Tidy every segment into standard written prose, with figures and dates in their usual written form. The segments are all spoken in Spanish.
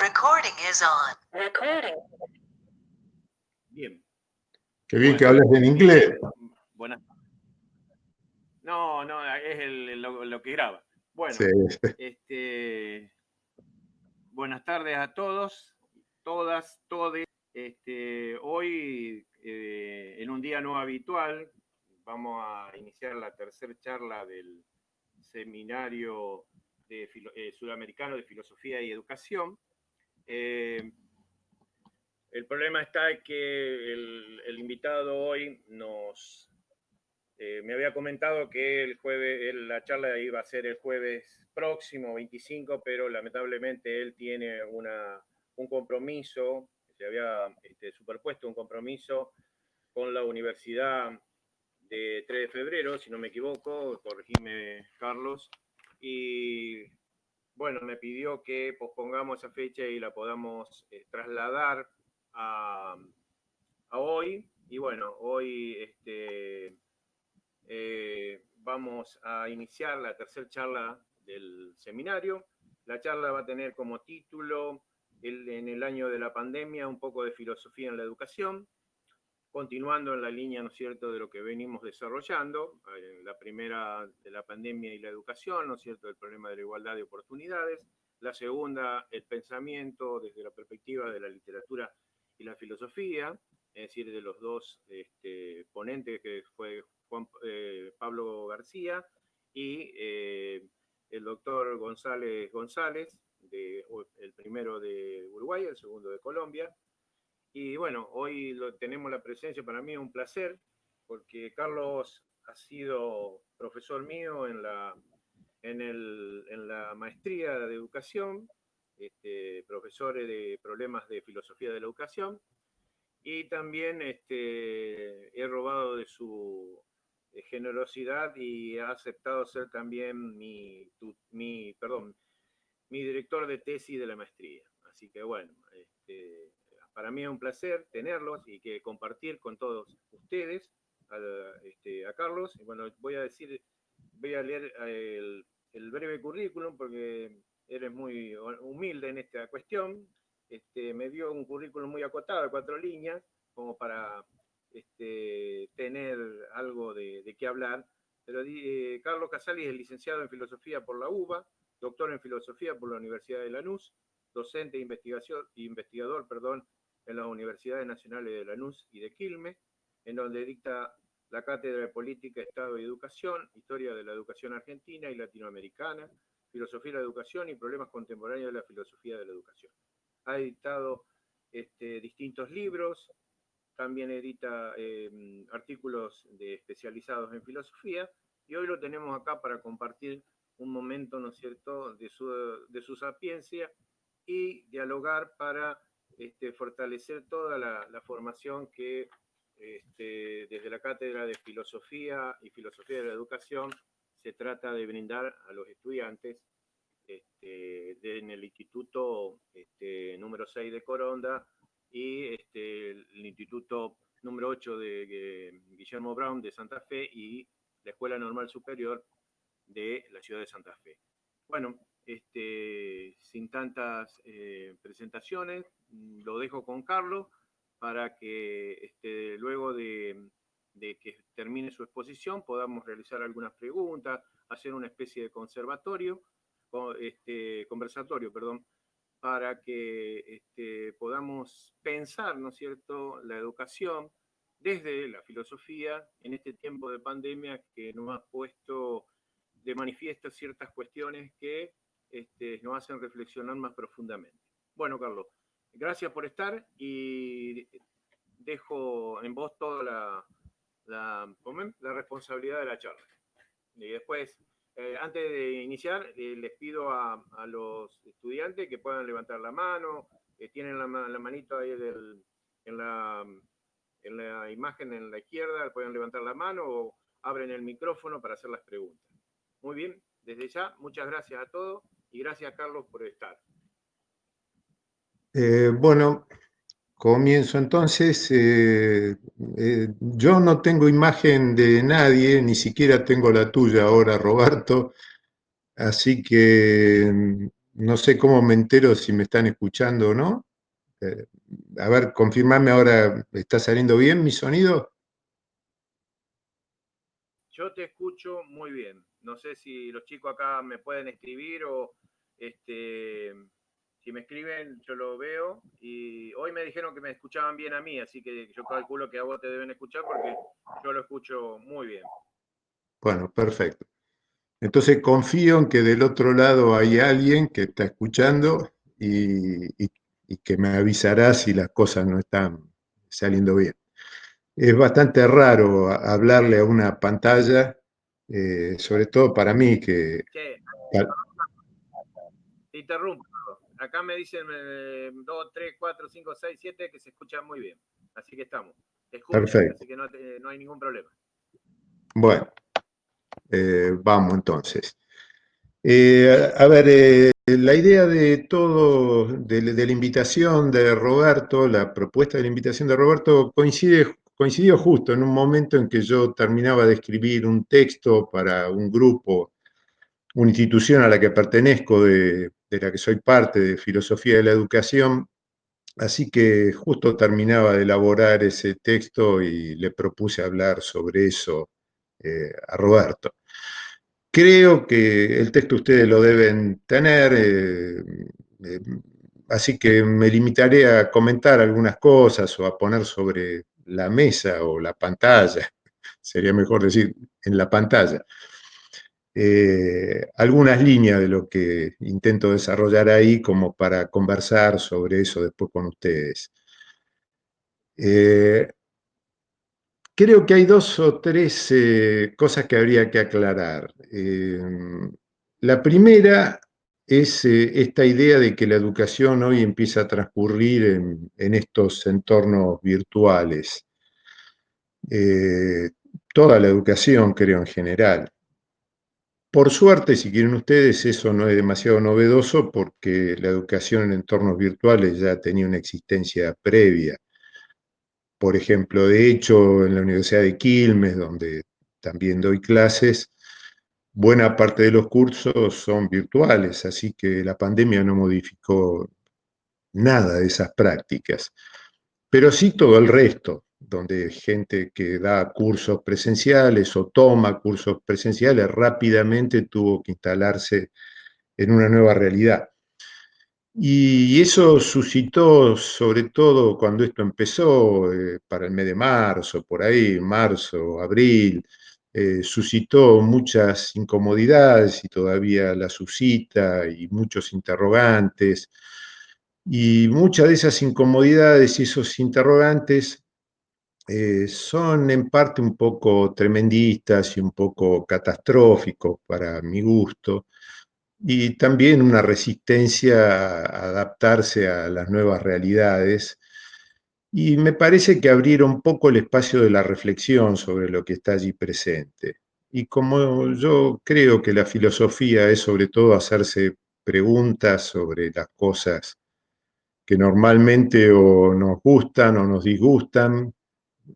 Recording is on. Recording. Bien. Qué bien que hablas en inglés. Buenas. No, es lo que graba. Bueno, sí. Buenas tardes a todos, todas, todes. Hoy, en un día no habitual, vamos a iniciar la tercera charla del Seminario Sudamericano de Filosofía y Educación. El problema está en que el invitado hoy me había comentado que el jueves, la charla iba a ser el jueves próximo, 25, pero lamentablemente él tiene un compromiso, se había superpuesto un compromiso con la Universidad de 3 de febrero, si no me equivoco, corregime, Carlos, y bueno, me pidió que pospongamos esa fecha y la podamos trasladar a hoy. Y bueno, hoy vamos a iniciar la tercera charla del seminario. La charla va a tener como título en el año de la pandemia, un poco de filosofía en la educación, continuando en la línea, ¿no es cierto?, de lo que venimos desarrollando, la primera de la pandemia y la educación, ¿no es cierto?, el problema de la igualdad de oportunidades, la segunda, el pensamiento desde la perspectiva de la literatura y la filosofía, es decir, de los dos ponentes, que fue Pablo García y el doctor González González, el primero de Uruguay, el segundo de Colombia. Y bueno, hoy tenemos la presencia, para mí es un placer, porque Carlos ha sido profesor mío en la maestría de educación, profesor de problemas de filosofía de la educación, y también he robado de su generosidad y ha aceptado ser también mi director de tesis de la maestría. Así que bueno, para mí es un placer tenerlos y que compartir con todos ustedes a Carlos. Y bueno, voy a leer el breve currículum porque eres muy humilde en esta cuestión. Me dio un currículum muy acotado de 4 líneas, como para tener algo de qué hablar. Pero Carlos Casali es licenciado en Filosofía por la UBA, doctor en Filosofía por la Universidad de Lanús, docente e investigador en las Universidades Nacionales de Lanús y de Quilmes, en donde dicta la Cátedra de Política, Estado y Educación, Historia de la Educación Argentina y Latinoamericana, Filosofía de la Educación y Problemas Contemporáneos de la Filosofía de la Educación. Ha editado distintos libros, también edita artículos especializados en filosofía, y hoy lo tenemos acá para compartir un momento, ¿no es cierto?, de su sapiencia y dialogar para fortalecer toda la formación que desde la Cátedra de Filosofía y Filosofía de la Educación se trata de brindar a los estudiantes en el Instituto número 6 de Coronda y el Instituto número 8 de Guillermo Brown de Santa Fe y la Escuela Normal Superior de la ciudad de Santa Fe. Bueno, sin tantas presentaciones, lo dejo con Carlos para que luego de que termine su exposición podamos realizar algunas preguntas, hacer una especie de conversatorio, para que podamos pensar, ¿no es cierto?, la educación desde la filosofía en este tiempo de pandemia que nos ha puesto de manifiesto ciertas cuestiones que nos hacen reflexionar más profundamente. Bueno, Carlos, gracias por estar y dejo en vos toda la responsabilidad de la charla. Y después, antes de iniciar, les pido a los estudiantes que puedan levantar la mano, tienen la manito ahí en la imagen en la izquierda, pueden levantar la mano o abren el micrófono para hacer las preguntas. Muy bien, desde ya, muchas gracias a todos y gracias, Carlos, por estar. Bueno, comienzo entonces. Yo no tengo imagen de nadie, ni siquiera tengo la tuya ahora, Roberto, así que no sé cómo me entero si me están escuchando o no. Eh, a ver, confirmame ahora, ¿está saliendo bien mi sonido? Yo te escucho muy bien. No sé si los chicos acá me pueden escribir o si me escriben yo lo veo. Y hoy me dijeron que me escuchaban bien a mí, así que yo calculo que a vos te deben escuchar porque yo lo escucho muy bien. Bueno, perfecto. Entonces confío en que del otro lado hay alguien que está escuchando y que me avisará si las cosas no están saliendo bien. Es bastante raro hablarle a una pantalla, sobre todo para mí que... Che, te interrumpo. Acá me dicen 2, 3, 4, 5, 6, 7 que se escuchan muy bien. Así que estamos. Te escuchan, Perfecto. así que no hay ningún problema. Bueno, vamos entonces. A ver, la idea de todo, de la invitación de Roberto, la propuesta de la invitación de Roberto coincidió justo en un momento en que yo terminaba de escribir un texto para un grupo, una institución a la que pertenezco, de la que soy parte, de Filosofía de la Educación. Así que justo terminaba de elaborar ese texto y le propuse hablar sobre eso a Roberto. Creo que el texto ustedes lo deben tener, eh, así que me limitaré a comentar algunas cosas o a poner sobre la mesa o la pantalla, sería mejor decir en la pantalla, algunas líneas de lo que intento desarrollar ahí como para conversar sobre eso después con ustedes. Eh, Creo que hay dos o tres cosas que habría que aclarar. La primera es esta idea de que la educación hoy empieza a transcurrir en estos entornos virtuales. Eh, Toda la educación, creo, en general. Por suerte, si quieren ustedes, eso no es demasiado novedoso porque la educación en entornos virtuales ya tenía una existencia previa. Por ejemplo, de hecho, en la Universidad de Quilmes, donde también doy clases, buena parte de los cursos son virtuales, así que la pandemia no modificó nada de esas prácticas. Pero sí todo el resto, donde gente que da cursos presenciales o toma cursos presenciales rápidamente tuvo que instalarse en una nueva realidad. Y eso suscitó, sobre todo cuando esto empezó, para el mes de marzo, por ahí, marzo, abril, suscitó muchas incomodidades y todavía las suscita y muchos interrogantes. Y muchas de esas incomodidades y esos interrogantes son en parte un poco tremendistas y un poco catastróficos para mi gusto y también una resistencia a adaptarse a las nuevas realidades. Y me parece que abrieron un poco el espacio de la reflexión sobre lo que está allí presente. Y como yo creo que la filosofía es sobre todo hacerse preguntas sobre las cosas que normalmente o nos gustan o nos disgustan,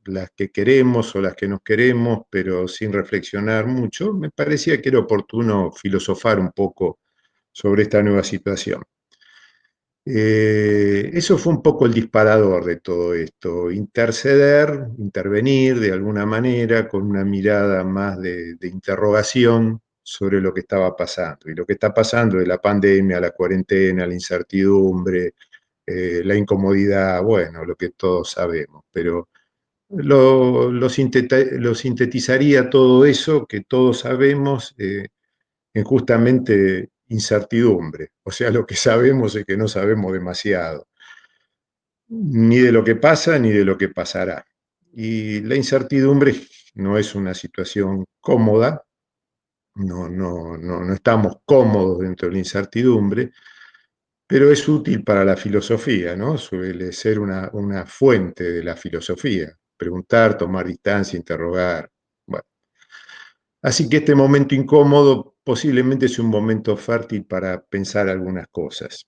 las que queremos o las que nos queremos, pero sin reflexionar mucho, me parecía que era oportuno filosofar un poco sobre esta nueva situación. Eso fue un poco el disparador de todo esto, interceder, intervenir de alguna manera con una mirada más de interrogación sobre lo que estaba pasando. Y lo que está pasando es la pandemia, la cuarentena, la incertidumbre, la incomodidad, bueno, lo que todos sabemos, pero lo sintetizaría todo eso que todos sabemos en justamente incertidumbre. O sea, lo que sabemos es que no sabemos demasiado, ni de lo que pasa ni de lo que pasará. Y la incertidumbre no es una situación cómoda, no estamos cómodos dentro de la incertidumbre, pero es útil para la filosofía, ¿no? Suele ser una fuente de la filosofía. Preguntar, tomar distancia, interrogar. Bueno, así que este momento incómodo posiblemente es un momento fértil para pensar algunas cosas.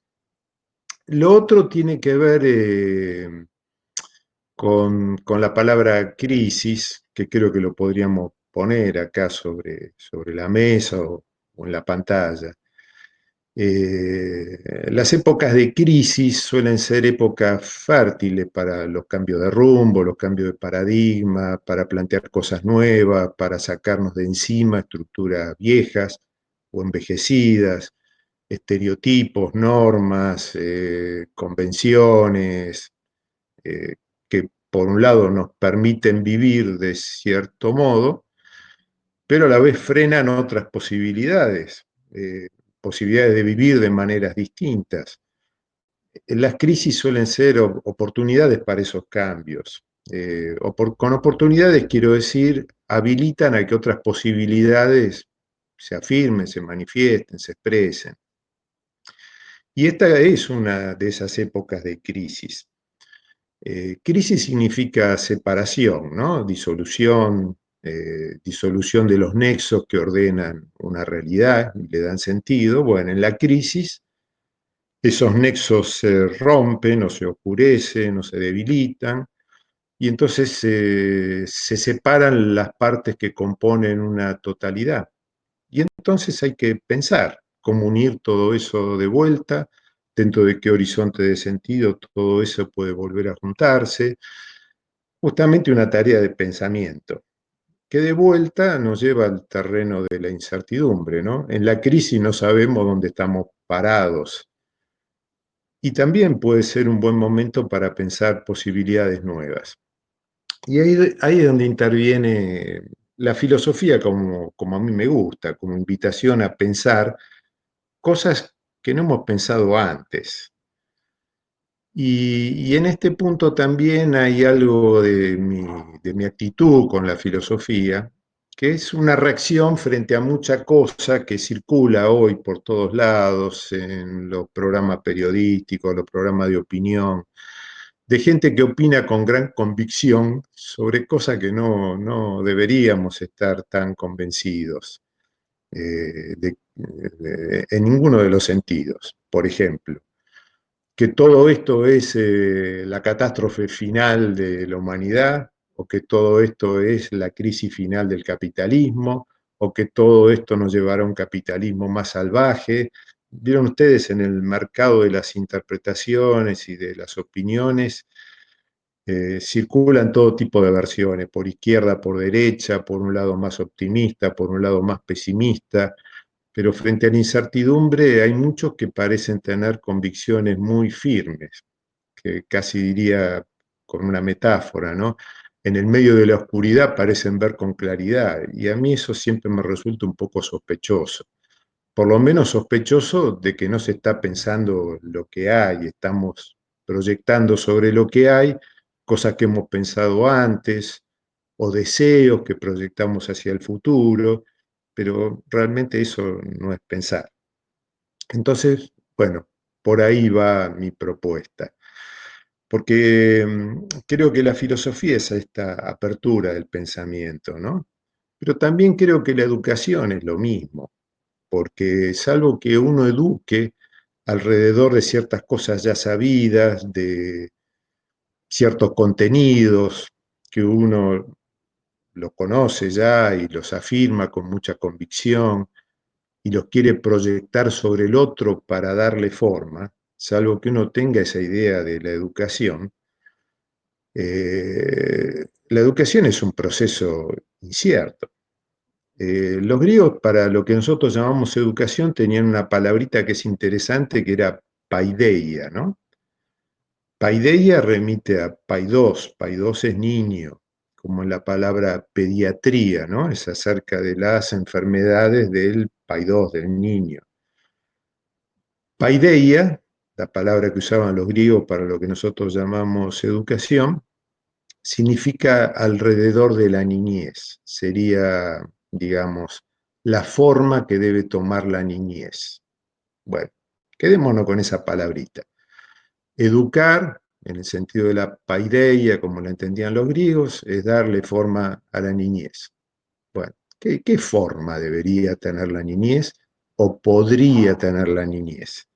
Lo otro tiene que ver con la palabra crisis, que creo que lo podríamos poner acá sobre la mesa o en la pantalla. Las épocas de crisis suelen ser épocas fértiles para los cambios de rumbo, los cambios de paradigma, para plantear cosas nuevas, para sacarnos de encima estructuras viejas o envejecidas, estereotipos, normas, convenciones, que por un lado nos permiten vivir de cierto modo, pero a la vez frenan otras posibilidades, posibilidades de vivir de maneras distintas. Las crisis suelen ser oportunidades para esos cambios. Con oportunidades quiero decir, habilitan a que otras posibilidades se afirmen, se manifiesten, se expresen. Y esta es una de esas épocas de crisis. Crisis significa separación, ¿no? Disolución, disolución de los nexos que ordenan una realidad y le dan sentido. Bueno, en la crisis esos nexos se rompen o se oscurecen o se debilitan y entonces se separan las partes que componen una totalidad. Y entonces hay que pensar cómo unir todo eso de vuelta, dentro de qué horizonte de sentido todo eso puede volver a juntarse. Justamente una tarea de pensamiento, que de vuelta nos lleva al terreno de la incertidumbre, ¿no? En la crisis no sabemos dónde estamos parados. Y también puede ser un buen momento para pensar posibilidades nuevas. Y ahí es donde interviene la filosofía como a mí me gusta, como invitación a pensar cosas que no hemos pensado antes. Y en este punto también hay algo de mi actitud con la filosofía, que es una reacción frente a mucha cosa que circula hoy por todos lados, en los programas periodísticos, los programas de opinión, de gente que opina con gran convicción sobre cosas que no deberíamos estar tan convencidos en ninguno de los sentidos. Por ejemplo, que todo esto es la catástrofe final de la humanidad, o que todo esto es la crisis final del capitalismo, o que todo esto nos llevará a un capitalismo más salvaje. Vieron ustedes en el mercado de las interpretaciones y de las opiniones, circulan todo tipo de versiones, por izquierda, por derecha, por un lado más optimista, por un lado más pesimista, pero frente a la incertidumbre hay muchos que parecen tener convicciones muy firmes, que casi diría con una metáfora, ¿no? En el medio de la oscuridad parecen ver con claridad, y a mí eso siempre me resulta un poco sospechoso. Por lo menos sospechoso de que no se está pensando lo que hay, estamos proyectando sobre lo que hay cosas que hemos pensado antes, o deseos que proyectamos hacia el futuro, pero realmente eso no es pensar. Entonces, bueno, por ahí va mi propuesta, porque creo que la filosofía es esta apertura del pensamiento, ¿no? Pero también creo que la educación es lo mismo, porque salvo que uno eduque alrededor de ciertas cosas ya sabidas, de ciertos contenidos que uno los conoce ya y los afirma con mucha convicción y los quiere proyectar sobre el otro para darle forma, salvo que uno tenga esa idea de la educación es un proceso incierto. Los griegos, para lo que nosotros llamamos educación, tenían una palabrita que es interesante, que era paideia, ¿no? Paideia remite a paidos es niño, como en la palabra pediatría, ¿no? Es acerca de las enfermedades del paidos, del niño. Paideia, la palabra que usaban los griegos para lo que nosotros llamamos educación, significa alrededor de la niñez. Sería, digamos, la forma que debe tomar la niñez. Bueno, quedémonos con esa palabrita. Educar, en el sentido de la paideia, como la entendían los griegos, es darle forma a la niñez. Bueno, ¿qué forma debería tener la niñez o podría tener la niñez?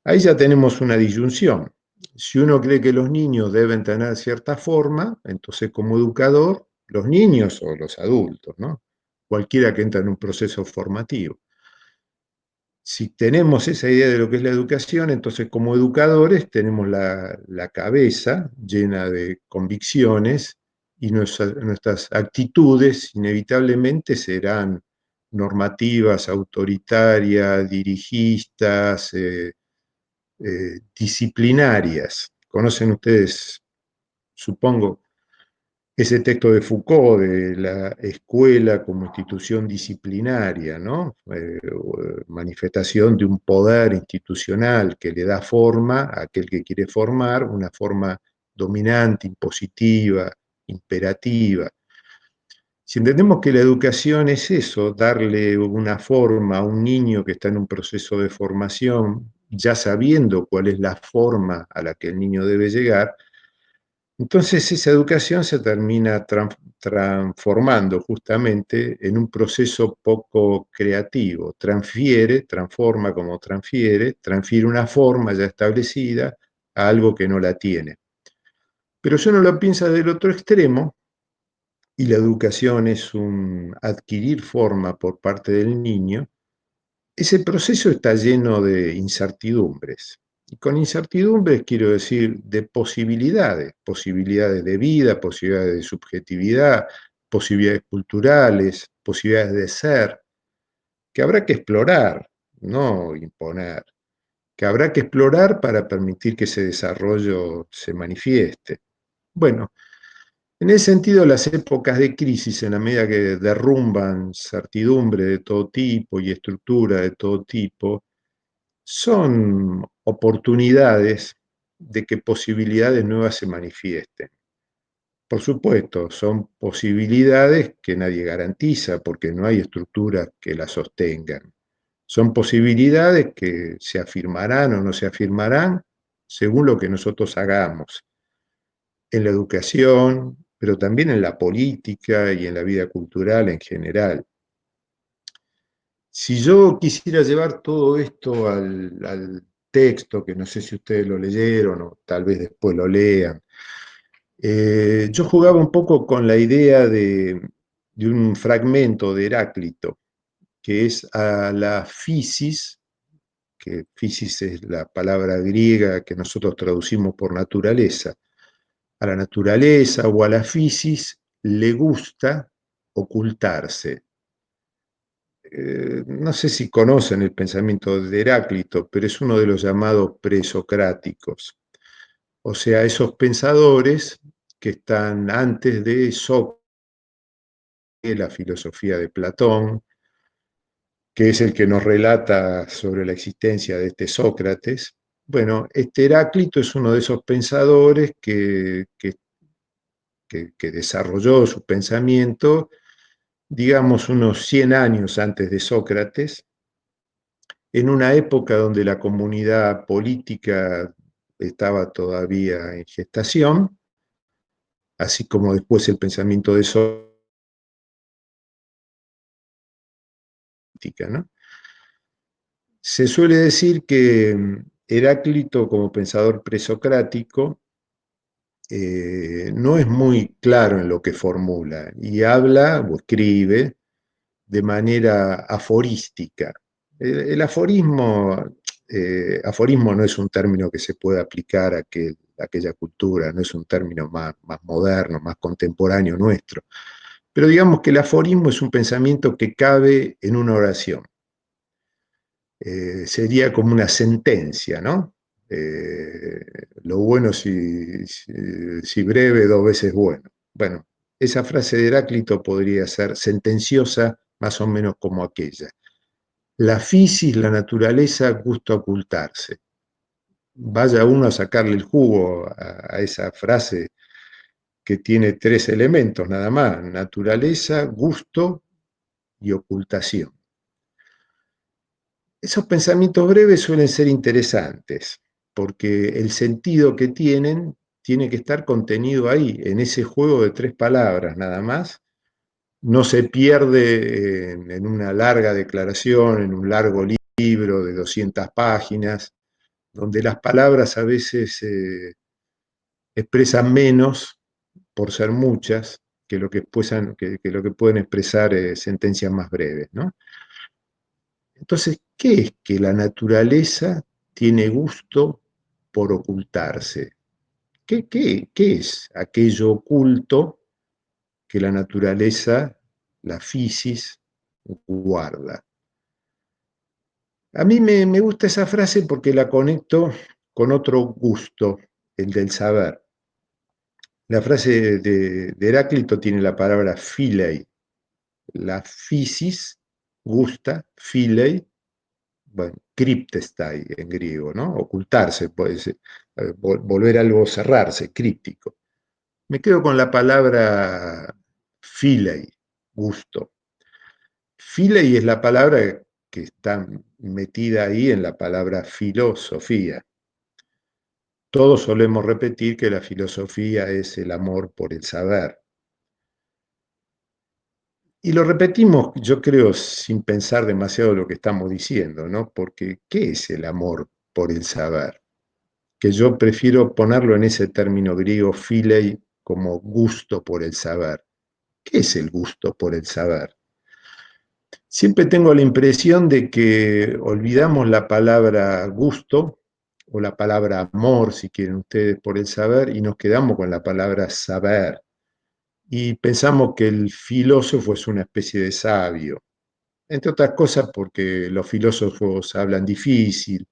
Ahí ya tenemos una disyunción. Si uno cree que los niños deben tener cierta forma, entonces como educador, los niños o los adultos, ¿no? Cualquiera que entra en un proceso formativo. Si tenemos esa idea de lo que es la educación, entonces como educadores tenemos la cabeza llena de convicciones y nuestras actitudes inevitablemente serán normativas, autoritarias, dirigistas, disciplinarias. Conocen ustedes, supongo, ese texto de Foucault, de la escuela como institución disciplinaria, ¿no? Manifestación de un poder institucional que le da forma a aquel que quiere formar, una forma dominante, impositiva, imperativa. Si entendemos que la educación es eso, darle una forma a un niño que está en un proceso de formación, ya sabiendo cuál es la forma a la que el niño debe llegar, entonces esa educación se termina transformando justamente en un proceso poco creativo. Transforma como transfiere una forma ya establecida a algo que no la tiene. Pero si uno lo piensa del otro extremo, y la educación es un adquirir forma por parte del niño, ese proceso está lleno de incertidumbres. Y con incertidumbres quiero decir de posibilidades, posibilidades de vida, posibilidades de subjetividad, posibilidades culturales, posibilidades de ser, que habrá que explorar, no imponer, que habrá que explorar para permitir que ese desarrollo se manifieste. Bueno, en ese sentido, las épocas de crisis, en la medida que derrumban certidumbre de todo tipo y estructura de todo tipo, son oportunidades de que posibilidades nuevas se manifiesten. Por supuesto, son posibilidades que nadie garantiza porque no hay estructuras que las sostengan. Son posibilidades que se afirmarán o no se afirmarán según lo que nosotros hagamos en la educación, pero también en la política y en la vida cultural en general. Si yo quisiera llevar todo esto al texto, que no sé si ustedes lo leyeron o tal vez después lo lean, yo jugaba un poco con la idea de un fragmento de Heráclito, que es a la physis, que physis es la palabra griega que nosotros traducimos por naturaleza. A la naturaleza o a la physis le gusta ocultarse. No sé si conocen el pensamiento de Heráclito, pero es uno de los llamados presocráticos. O sea, esos pensadores que están antes de Sócrates, la filosofía de Platón, que es el que nos relata sobre la existencia de este Sócrates. Bueno, este Heráclito es uno de esos pensadores que desarrolló su pensamiento, digamos, unos 100 años antes de Sócrates, en una época donde la comunidad política estaba todavía en gestación, así como después el pensamiento de Sócrates, ¿no? Se suele decir que Heráclito, como pensador presocrático, no es muy claro en lo que formula y habla o escribe de manera aforística. El aforismo no es un término que se pueda aplicar a aquella cultura, no es un término más moderno, más contemporáneo nuestro. Pero digamos que el aforismo es un pensamiento que cabe en una oración. Sería como una sentencia, ¿no? Lo bueno si breve, dos veces bueno. Bueno, esa frase de Heráclito podría ser sentenciosa más o menos como aquella. La fisis, la naturaleza, gusta ocultarse. Vaya uno a sacarle el jugo a esa frase que tiene 3 elementos nada más, naturaleza, gusto y ocultación. Esos pensamientos breves suelen ser interesantes, porque el sentido que tienen tiene que estar contenido ahí, en ese juego de 3 palabras nada más. No se pierde en una larga declaración, en un largo libro de 200 páginas, donde las palabras a veces expresan menos por ser muchas que lo que, que lo que pueden expresar sentencias más breves, ¿no? Entonces, ¿qué es que la naturaleza tiene gusto por ocultarse? ¿Qué es aquello oculto que la naturaleza, la fisis, guarda? A mí me gusta esa frase porque la conecto con otro gusto, el del saber. La frase de Heráclito tiene la palabra philei. La fisis gusta, philei, bueno, cryptestai en griego, ¿no? Ocultarse, puede ser, volver algo cerrarse, críptico. Me quedo con la palabra philei, gusto. Philei es la palabra que está metida ahí en la palabra filosofía. Todos solemos repetir que la filosofía es el amor por el saber. Y lo repetimos, yo creo, sin pensar demasiado lo que estamos diciendo, ¿no? Porque, ¿qué es el amor por el saber? Que yo prefiero ponerlo en ese término griego, philei, como gusto por el saber. ¿Qué es el gusto por el saber? Siempre tengo la impresión de que olvidamos la palabra gusto o la palabra amor, si quieren ustedes, por el saber, y nos quedamos con la palabra saber. Y pensamos que el filósofo es una especie de sabio, entre otras cosas porque los filósofos hablan difícil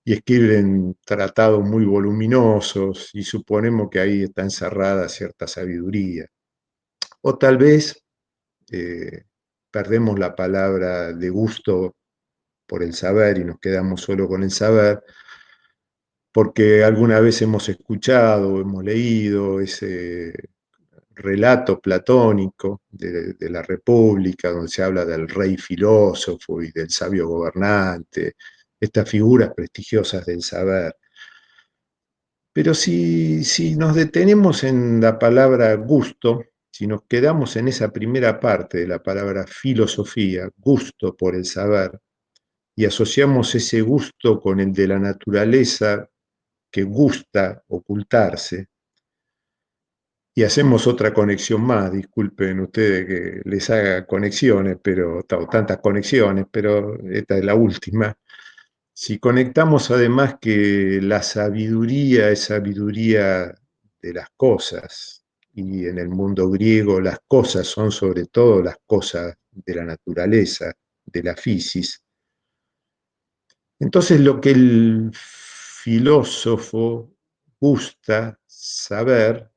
y escriben tratados muy voluminosos y suponemos que ahí está encerrada cierta sabiduría. O tal vez eh, perdemos la palabra de gusto por el saber y nos quedamos solo con el saber, porque alguna vez hemos escuchado, hemos leído ese relato platónico de la República, donde se habla del rey filósofo y del sabio gobernante, estas figuras prestigiosas del saber. Pero si nos detenemos en la palabra gusto, si nos quedamos en esa primera parte de la palabra filosofía, gusto por el saber, y asociamos ese gusto con el de la naturaleza que gusta ocultarse, y hacemos otra conexión más, disculpen ustedes que les haga conexiones, pero tantas conexiones, pero esta es la última. Si conectamos además que la sabiduría es sabiduría de las cosas, y en el mundo griego las cosas son sobre todo las cosas de la naturaleza, de la fisis, entonces lo que el filósofo gusta saber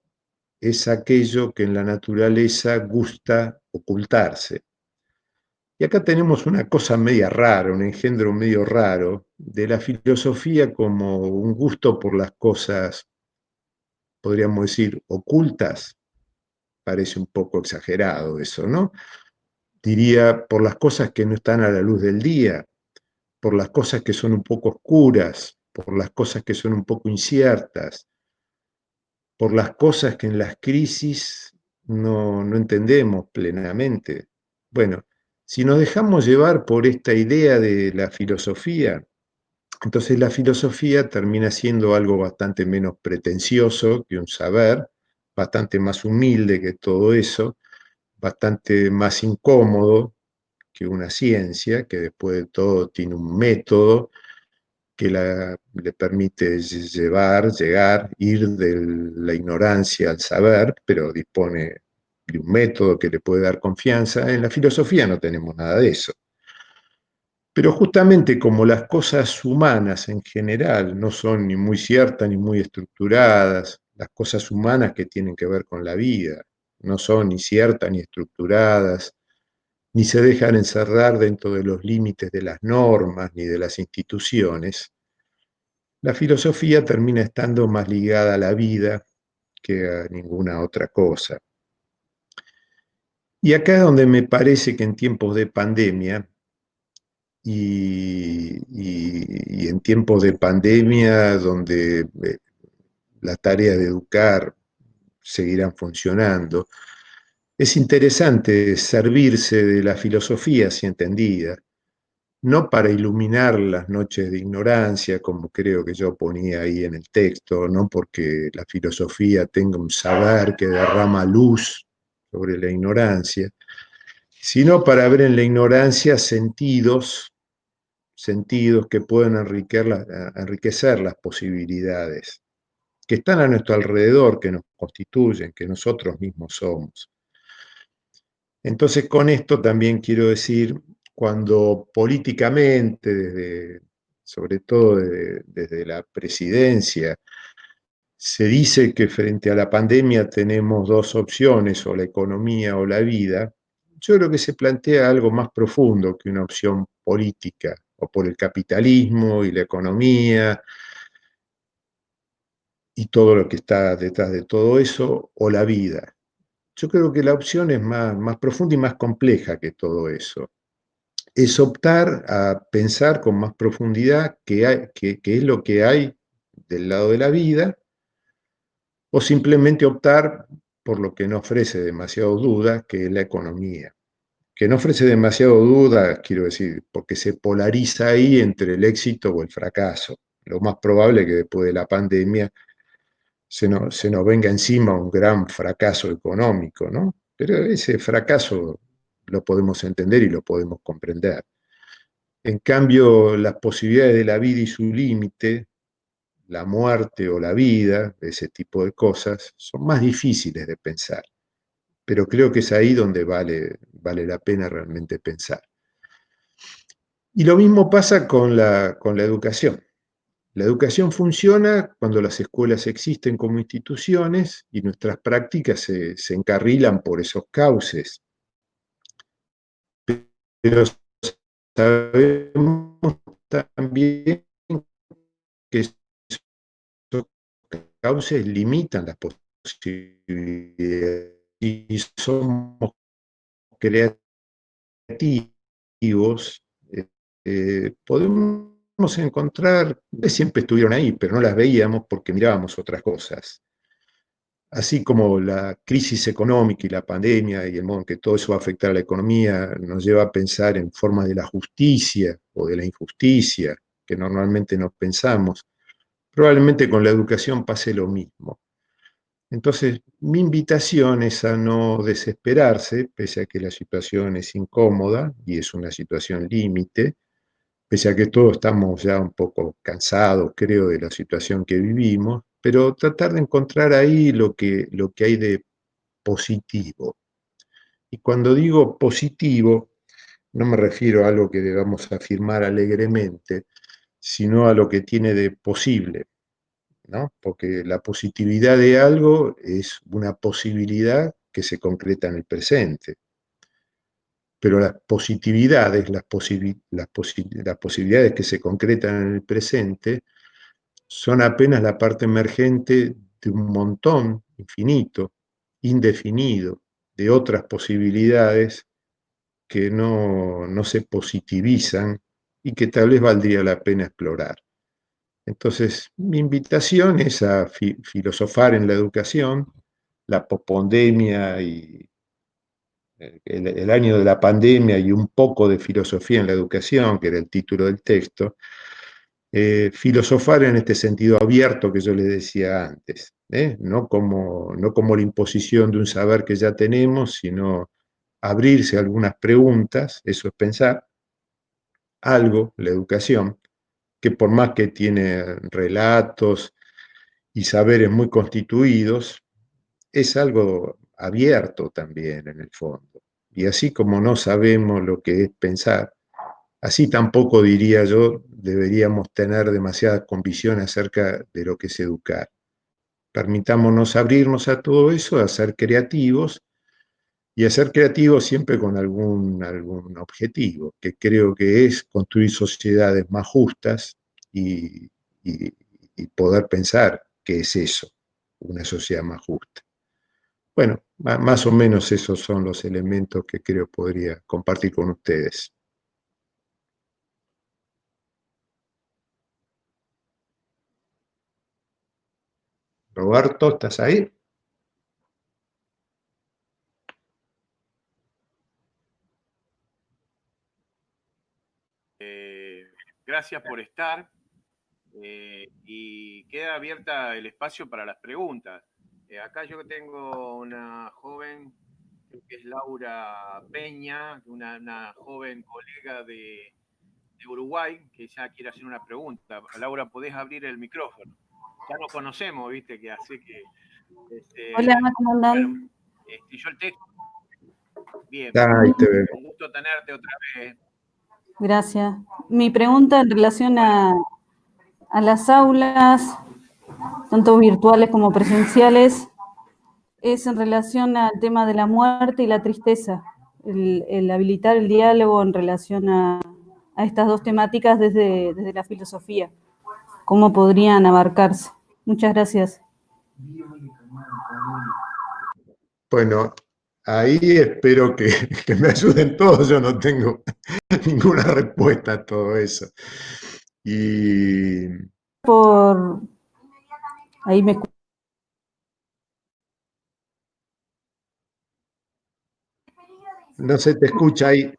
es aquello que en la naturaleza gusta ocultarse. Y acá tenemos una cosa media rara, un engendro medio raro de la filosofía como un gusto por las cosas, podríamos decir, ocultas. Parece un poco exagerado eso, ¿no? Diría por las cosas que no están a la luz del día, por las cosas que son un poco oscuras, por las cosas que son un poco inciertas, por las cosas que en las crisis no entendemos plenamente. Bueno, si nos dejamos llevar por esta idea de la filosofía, entonces la filosofía termina siendo algo bastante menos pretencioso que un saber, bastante más humilde que todo eso, bastante más incómodo que una ciencia, que después de todo tiene un método que le permite llegar, ir de la ignorancia al saber, pero dispone de un método que le puede dar confianza. En la filosofía no tenemos nada de eso. Pero justamente como las cosas humanas en general no son ni muy ciertas ni muy estructuradas, las cosas humanas que tienen que ver con la vida no son ni ciertas ni estructuradas, ni se dejan encerrar dentro de los límites de las normas ni de las instituciones, la filosofía termina estando más ligada a la vida que a ninguna otra cosa. Y acá es donde me parece que en tiempos de pandemia, y en tiempos de pandemia donde las tareas de educar seguirán funcionando, es interesante servirse de la filosofía así entendida, no para iluminar las noches de ignorancia, como creo que yo ponía ahí en el texto, no porque la filosofía tenga un saber que derrama luz sobre la ignorancia, sino para ver en la ignorancia sentidos sentidos que pueden enriquecer las posibilidades que están a nuestro alrededor, que nos constituyen, que nosotros mismos somos. Entonces, con esto también quiero decir, cuando políticamente, sobre todo desde la presidencia, se dice que frente a la pandemia tenemos dos opciones, o la economía o la vida, yo creo que se plantea algo más profundo que una opción política, o por el capitalismo y la economía y todo lo que está detrás de todo eso, o la vida. Yo creo que la opción es más profunda y más compleja que todo eso. Es optar a pensar con más profundidad qué es lo que hay del lado de la vida, o simplemente optar por lo que no ofrece demasiado duda, que es la economía. Que no ofrece demasiado duda, quiero decir, porque se polariza ahí entre el éxito o el fracaso. Lo más probable es que después de la pandemia se nos venga encima un gran fracaso económico, ¿no? Pero ese fracaso lo podemos entender y lo podemos comprender. En cambio, las posibilidades de la vida y su límite, la muerte o la vida, ese tipo de cosas, son más difíciles de pensar. Pero creo que es ahí donde vale la pena realmente pensar. Y lo mismo pasa con la educación. La educación funciona cuando las escuelas existen como instituciones y nuestras prácticas se encarrilan por esos cauces. Pero sabemos también que esos cauces limitan las posibilidades y somos creativos, podemos encontrar, siempre estuvieron ahí, pero no las veíamos porque mirábamos otras cosas. Así como la crisis económica y la pandemia y el modo en que todo eso va a afectar a la economía nos lleva a pensar en formas de la justicia o de la injusticia, que normalmente no pensamos, probablemente con la educación pase lo mismo. Entonces, mi invitación es a no desesperarse, pese a que la situación es incómoda y es una situación límite, pese a que todos estamos ya un poco cansados, creo, de la situación que vivimos, pero tratar de encontrar ahí lo que hay de positivo. Y cuando digo positivo, no me refiero a algo que debamos afirmar alegremente, sino a lo que tiene de posible, ¿no? Porque la positividad de algo es una posibilidad que se concreta en el presente. Pero las positividades, las posibilidades que se concretan en el presente, son apenas la parte emergente de un montón infinito, indefinido, de otras posibilidades que no se positivizan y que tal vez valdría la pena explorar. Entonces, mi invitación es a filosofar en la educación, la pospandemia y el año de la pandemia y un poco de filosofía en la educación, que era el título del texto, filosofar en este sentido abierto que yo les decía antes, no como la imposición de un saber que ya tenemos, sino abrirse a algunas preguntas, eso es pensar, algo, la educación, que por más que tiene relatos y saberes muy constituidos, es algo abierto también en el fondo. Y así como no sabemos lo que es pensar, así tampoco, diría yo, deberíamos tener demasiada convicción acerca de lo que es educar. Permitámonos abrirnos a todo eso, a ser creativos, y a ser creativos siempre con algún objetivo, que creo que es construir sociedades más justas y, y, y poder pensar qué es eso, una sociedad más justa. Bueno, más o menos esos son los elementos que creo podría compartir con ustedes. Roberto, ¿estás ahí? Gracias por estar y queda abierta el espacio para las preguntas. Acá yo tengo una joven, creo que es Laura Peña, una joven colega de de Uruguay, que ya quiere hacer una pregunta. Laura, podés abrir el micrófono. Ya nos conocemos, viste, que hace que... Hola, ¿cómo andan? Bueno, yo el texto... Bien, Ahí te veo. un gusto tenerte otra vez. Gracias. Mi pregunta en relación a las aulas, tanto virtuales como presenciales, es en relación al tema de la muerte y la tristeza, el habilitar el diálogo en relación a estas dos temáticas desde la filosofía. ¿Cómo podrían abarcarse? Muchas gracias. Bueno, ahí espero que me ayuden todos, yo no tengo ninguna respuesta a todo eso. Y Ahí me... no se te escucha ahí.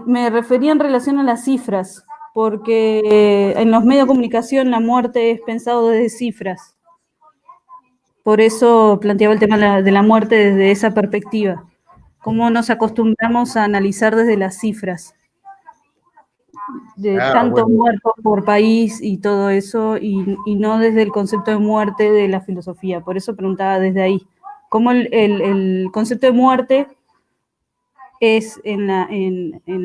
Me refería en relación a las cifras, porque en los medios de comunicación la muerte es pensado desde cifras. Por eso planteaba el tema de la muerte desde esa perspectiva. ¿Cómo nos acostumbramos a analizar desde las cifras? De tantos Bueno. muertos por país y todo eso, y no desde el concepto de muerte de la filosofía. Por eso preguntaba desde ahí. ¿Cómo el concepto de muerte es en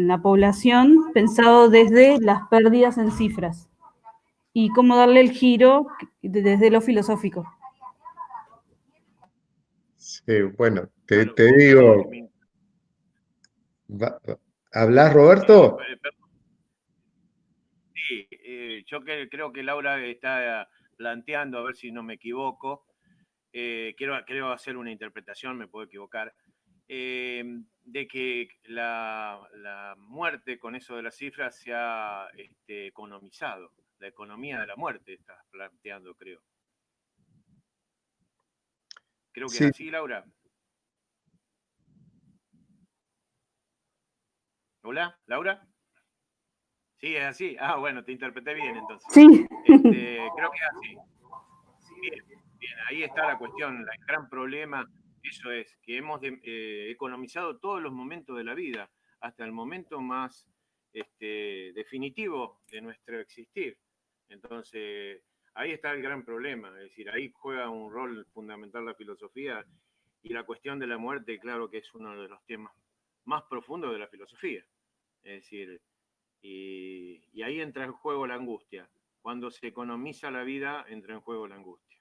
la población pensado desde las pérdidas en cifras? Y cómo darle el giro desde lo filosófico. Sí, bueno, te Claro, digo, ¿hablás, Roberto? Sí, yo creo que Laura está planteando, a ver si no me equivoco, quiero hacer una interpretación, me puedo equivocar, de que la muerte con eso de las cifras se ha economizado, la economía de la muerte estás planteando, creo. Creo que Sí. es así, Laura. ¿Hola, Laura? Sí, es así. Ah, bueno, te interpreté bien entonces. Sí. Creo que es así. Bien, ahí está la cuestión, el gran problema, eso es, que hemos economizado todos los momentos de la vida, hasta el momento más definitivo de nuestro existir. Entonces, ahí está el gran problema, es decir, ahí juega un rol fundamental la filosofía y la cuestión de la muerte, claro que es uno de los temas más profundos de la filosofía. Es decir, y ahí entra en juego la angustia. Cuando se economiza la vida, entra en juego la angustia.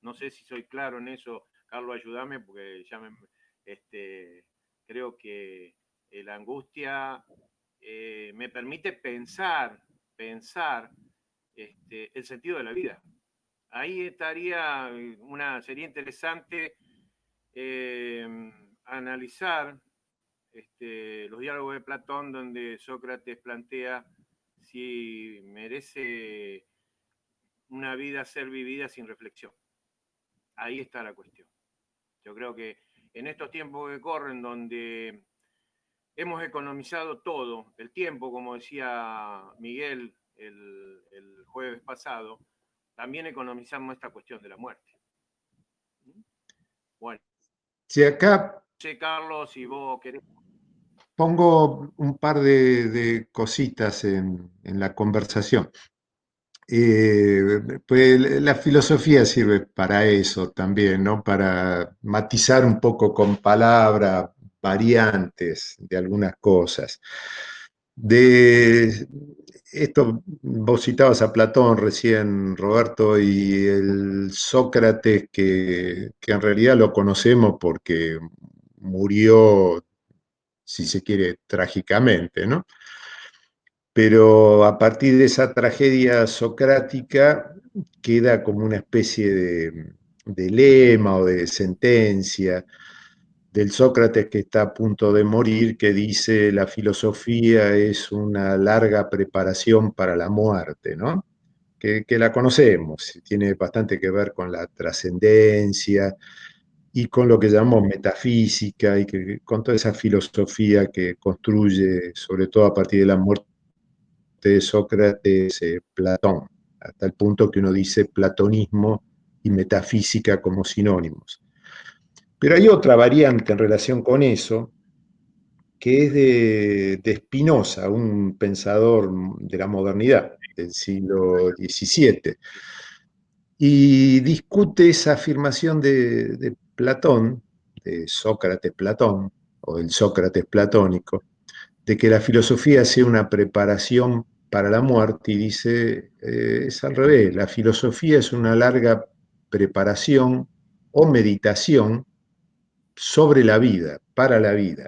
No sé si soy claro en eso, Carlos, ayúdame, porque ya creo que la angustia me permite pensar el sentido de la vida. Ahí sería interesante analizar los diálogos de Platón, donde Sócrates plantea si merece una vida ser vivida sin reflexión. Ahí está la cuestión. Yo creo que en estos tiempos que corren, donde hemos economizado todo, el tiempo, como decía Miguel el jueves pasado, también economizamos esta cuestión de la muerte. Bueno. Si acá... No sé, Carlos, si vos querés... Pongo un par de cositas en la conversación. Pues la filosofía sirve para eso también, ¿no? Para matizar un poco con palabras, variantes de algunas cosas. De esto, vos citabas a Platón recién, Roberto, y el Sócrates, que en realidad lo conocemos porque murió, si se quiere, trágicamente, ¿no? Pero a partir de esa tragedia socrática queda como una especie de lema o de sentencia del Sócrates que está a punto de morir, que dice la filosofía es una larga preparación para la muerte, ¿no? Que la conocemos, tiene bastante que ver con la trascendencia y con lo que llamamos metafísica y con toda esa filosofía que construye, sobre todo a partir de la muerte de Sócrates, Platón, hasta el punto que uno dice platonismo y metafísica como sinónimos. Pero hay otra variante en relación con eso, que es de Spinoza, un pensador de la modernidad del siglo XVII, y discute esa afirmación de Platón, de Sócrates Platón, o del Sócrates platónico, de que la filosofía sea una preparación para la muerte, y dice, es al revés, la filosofía es una larga preparación o meditación sobre la vida, para la vida.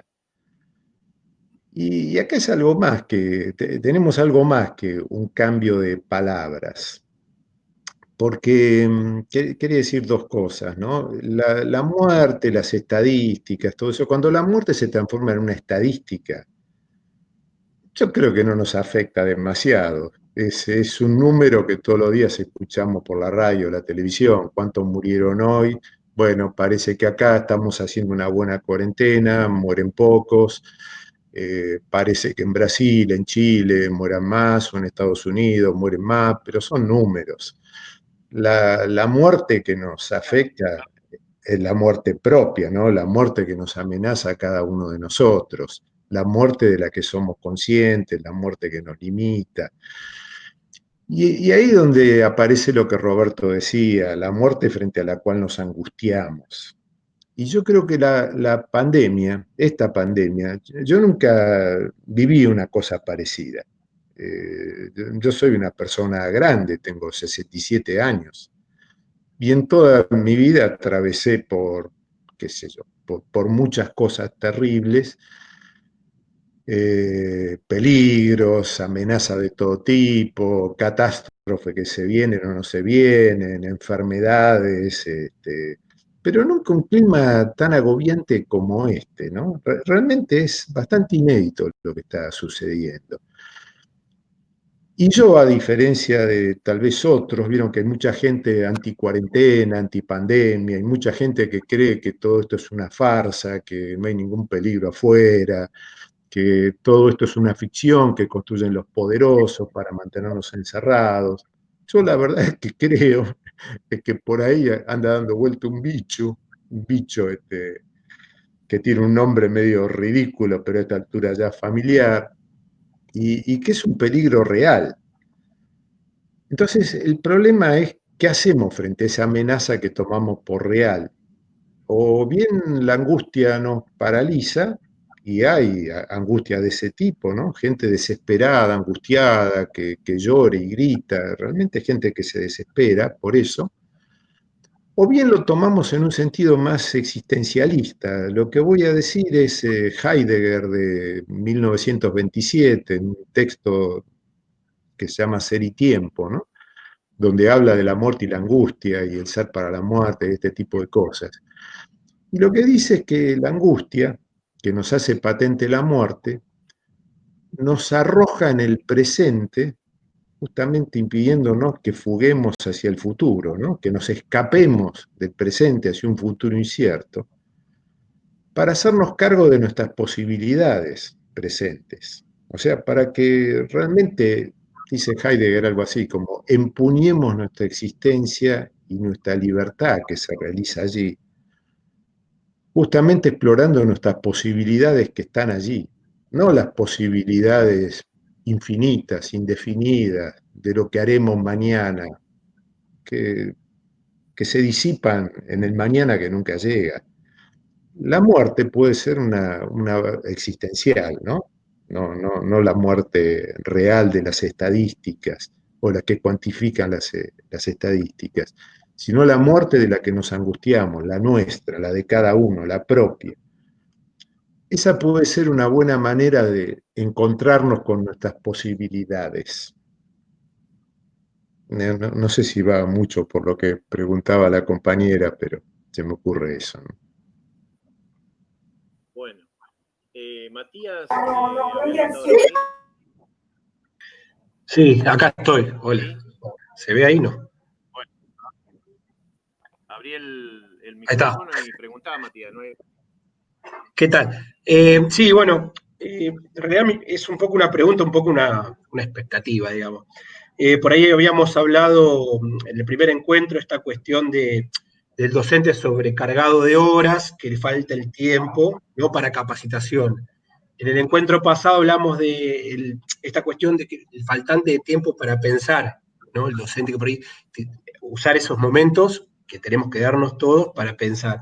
Y acá es algo más que, tenemos algo más que un cambio de palabras, porque quería decir dos cosas, ¿no? La muerte, las estadísticas, todo eso, cuando la muerte se transforma en una estadística, yo creo que no nos afecta demasiado. Es un número que todos los días escuchamos por la radio, la televisión. ¿Cuántos murieron hoy? Bueno, parece que acá estamos haciendo una buena cuarentena, mueren pocos. Parece que en Brasil, en Chile, mueran más, o en Estados Unidos mueren más, pero son números. La muerte que nos afecta es la muerte propia, ¿no? La muerte que nos amenaza a cada uno de nosotros, la muerte de la que somos conscientes, la muerte que nos limita. Y ahí es donde aparece lo que Roberto decía, la muerte frente a la cual nos angustiamos. Y yo creo que la pandemia, esta pandemia, yo nunca viví una cosa parecida. Yo soy una persona grande, tengo 67 años. Y en toda mi vida atravesé por, qué sé yo, por muchas cosas terribles, peligros, amenazas de todo tipo, catástrofes que se vienen o no se vienen, enfermedades, pero nunca un clima tan agobiante como este, ¿no? Realmente es bastante inédito lo que está sucediendo. Y yo, a diferencia de tal vez otros, vieron que hay mucha gente anti-cuarentena, anti-pandemia, hay mucha gente que cree que todo esto es una farsa, que no hay ningún peligro afuera, que todo esto es una ficción que construyen los poderosos para mantenernos encerrados. Yo la verdad es que creo es que por ahí anda dando vuelta un bicho que tiene un nombre medio ridículo, pero a esta altura ya familiar, y que es un peligro real. Entonces, el problema es qué hacemos frente a esa amenaza que tomamos por real. O bien la angustia nos paraliza, y hay angustia de ese tipo, ¿no? Gente desesperada, angustiada, que llora y grita, realmente gente que se desespera por eso. O bien lo tomamos en un sentido más existencialista. Lo que voy a decir es Heidegger de 1927, en un texto que se llama Ser y Tiempo, ¿no? Donde habla de la muerte y la angustia y el ser para la muerte, este tipo de cosas. Y lo que dice es que la angustia, que nos hace patente la muerte, nos arroja en el presente, justamente impidiéndonos que fuguemos hacia el futuro, ¿no? Que nos escapemos del presente hacia un futuro incierto, para hacernos cargo de nuestras posibilidades presentes. O sea, para que realmente, dice Heidegger algo así, como empuñemos nuestra existencia y nuestra libertad que se realiza allí, justamente explorando nuestras posibilidades que están allí, no las posibilidades infinitas, indefinidas, de lo que haremos mañana, que, que se disipan en el mañana que nunca llega. La muerte puede ser una existencial, ¿no? No la muerte real de las estadísticas o la que cuantifican las estadísticas, sino la muerte de la que nos angustiamos, la nuestra, la de cada uno, la propia. Esa puede ser una buena manera de encontrarnos con nuestras posibilidades. No sé si va mucho por lo que preguntaba la compañera, pero se me ocurre eso, ¿no? Bueno, Matías, había levantado la manita. Sí, acá estoy. Hola. ¿Se ve ahí, no? Bueno, abrí el está. micrófono y preguntaba, Matías, ¿no? ¿Qué tal? Sí, bueno, en realidad es un poco una pregunta, un poco una expectativa, digamos. Por ahí habíamos hablado en el primer encuentro esta cuestión del docente sobrecargado de horas, que le falta el tiempo, ¿no? Para capacitación. En el encuentro pasado hablamos de esta cuestión de que el faltante de tiempo para pensar, ¿no? El docente que por ahí, usar esos momentos que tenemos que darnos todos para pensar.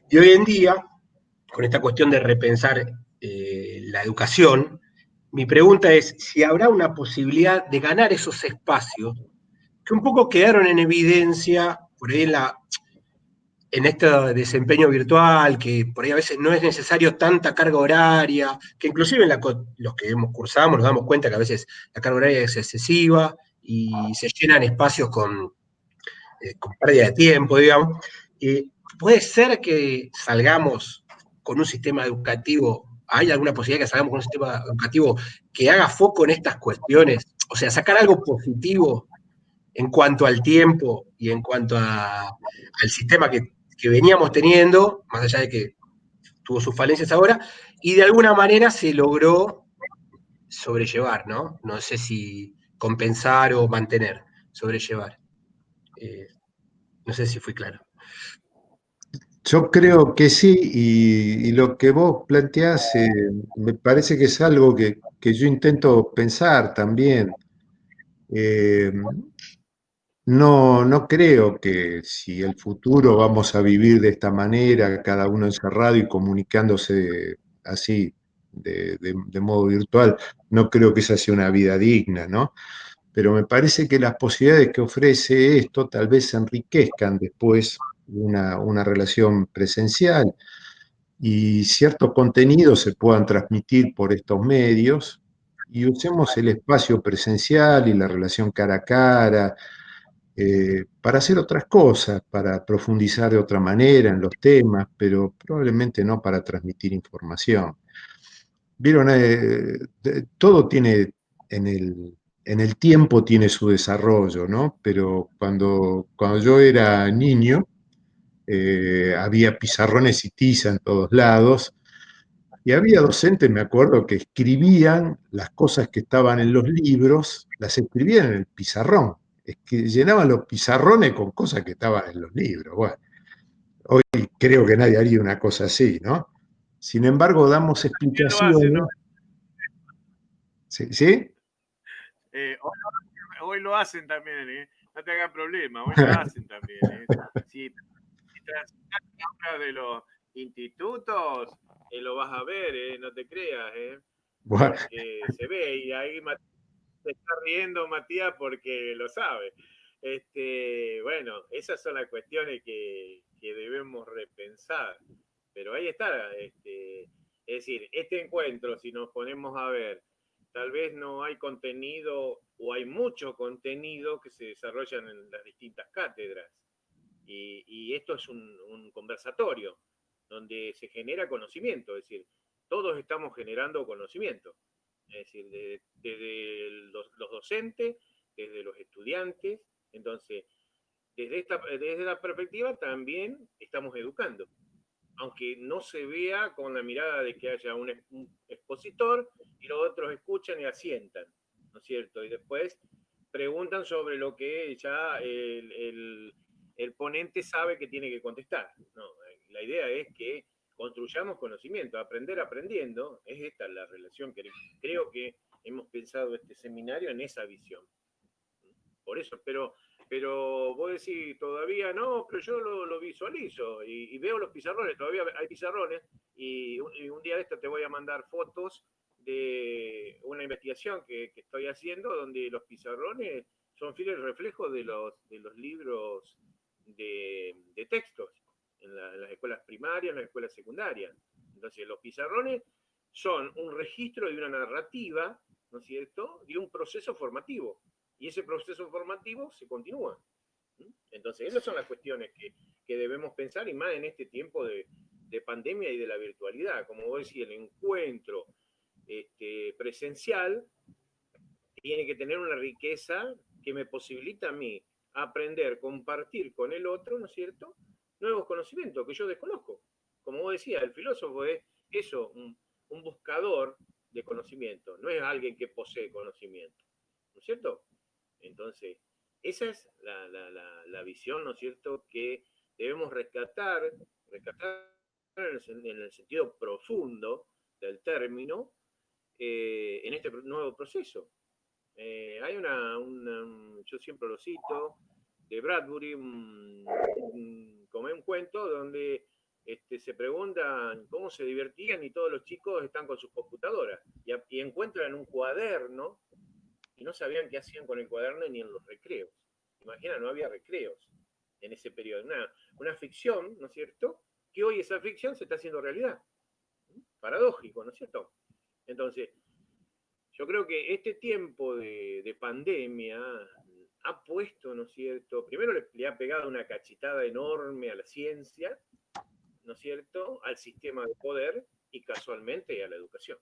Y hoy en día, con esta cuestión de repensar la educación, mi pregunta es si habrá una posibilidad de ganar esos espacios que un poco quedaron en evidencia por ahí en este desempeño virtual, que por ahí a veces no es necesario tanta carga horaria, que inclusive los que cursamos nos damos cuenta que a veces la carga horaria es excesiva y se llenan espacios con pérdida de tiempo, digamos. Puede ser que salgamos con un sistema educativo, ¿hay alguna posibilidad que salgamos con un sistema educativo que haga foco en estas cuestiones? O sea, sacar algo positivo en cuanto al tiempo y en cuanto al sistema que veníamos teniendo, más allá de que tuvo sus falencias ahora, y de alguna manera se logró sobrellevar, ¿no? No sé si compensar o mantener, sobrellevar. No sé si fui claro. Yo creo que sí, y lo que vos planteás me parece que es algo que yo intento pensar también. Eh, no creo que si el futuro vamos a vivir de esta manera, cada uno encerrado y comunicándose así, de modo virtual, no creo que esa sea una vida digna, ¿no? Pero me parece que las posibilidades que ofrece esto tal vez enriquezcan después una relación presencial y ciertos contenidos se puedan transmitir por estos medios y usemos el espacio presencial y la relación cara a cara para hacer otras cosas, para profundizar de otra manera en los temas, pero probablemente no para transmitir información. Vieron, todo tiene en el tiempo tiene su desarrollo, ¿no? Pero cuando yo era niño, había pizarrones y tiza en todos lados, y había docentes, me acuerdo, que escribían las cosas que estaban en los libros, las escribían en el pizarrón, es que llenaban los pizarrones con cosas que estaban en los libros. Bueno, hoy creo que nadie haría una cosa así, ¿no? Sin embargo, damos ¿Quién lo hace, no? explicaciones. ¿Sí? ¿Sí? Hoy lo hacen también, ¿eh? No te hagas problema, hoy lo hacen también, ¿eh? Si transitas la hora de los institutos, lo vas a ver, ¿eh? No te creas, ¿eh? Bueno, Porque se ve, y ahí se está riendo Matías porque lo sabe. Bueno, esas son las cuestiones que debemos repensar. Pero ahí está, es decir, este encuentro, si nos ponemos a ver, tal vez no hay contenido o hay mucho contenido que se desarrollan en las distintas cátedras. Y esto es un conversatorio donde se genera conocimiento, es decir, todos estamos generando conocimiento, es decir, desde los docentes, desde los estudiantes, entonces, desde la perspectiva también estamos educando, aunque no se vea con la mirada de que haya un expositor y los otros escuchan y asientan, ¿no es cierto? Y después preguntan sobre lo que ya el ponente sabe que tiene que contestar. No, la idea es que construyamos conocimiento, aprender aprendiendo, es esta la relación que creo que hemos pensado este seminario en esa visión. Por eso, pero vos decís, todavía no, pero yo lo visualizo y veo los pizarrones, todavía hay pizarrones, y un día de esto te voy a mandar fotos de una investigación que estoy haciendo donde los pizarrones son fieles reflejos de los libros de textos en las escuelas primarias, en las escuelas secundarias. Entonces, los pizarrones son un registro de una narrativa, ¿no es cierto?, de un proceso formativo. Y ese proceso formativo se continúa. Entonces, esas son las cuestiones que debemos pensar, y más en este tiempo de pandemia y de la virtualidad. Como vos decís, el encuentro presencial tiene que tener una riqueza que me posibilita a mí aprender, compartir con el otro, ¿no es cierto?, nuevos conocimientos que yo desconozco. Como vos decías, el filósofo es eso, un buscador de conocimiento, no es alguien que posee conocimiento, ¿no es cierto? Entonces, esa es la visión, ¿no es cierto?, que debemos rescatar en el sentido profundo del término en este nuevo proceso. Hay yo siempre lo cito, de Bradbury, como un cuento donde se preguntan cómo se divertían y todos los chicos están con sus computadoras y encuentran un cuaderno y no sabían qué hacían con el cuaderno ni en los recreos. Imagina, no había recreos en ese periodo. Una ficción, ¿no es cierto? Que hoy esa ficción se está haciendo realidad. Paradójico, ¿no es cierto? Entonces, yo creo que este tiempo de pandemia ha puesto, ¿no es cierto? Primero le ha pegado una cachetada enorme a la ciencia, ¿no es cierto? Al sistema de poder y casualmente a la educación.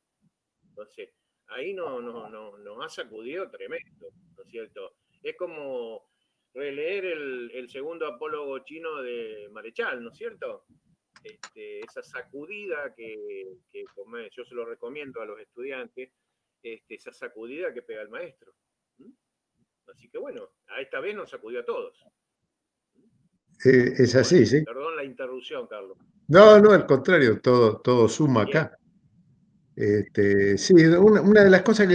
Entonces, ahí nos ha sacudido tremendo, ¿no es cierto? Es como releer el segundo apólogo chino de Marechal, ¿no es cierto? Esa sacudida que yo se lo recomiendo a los estudiantes, esa sacudida que pega el maestro. Así que bueno, a esta vez nos sacudió a todos. Es así, Bueno, sí. perdón la interrupción, Carlos. No, no, al contrario, todo suma Bien. acá. Sí, una de las cosas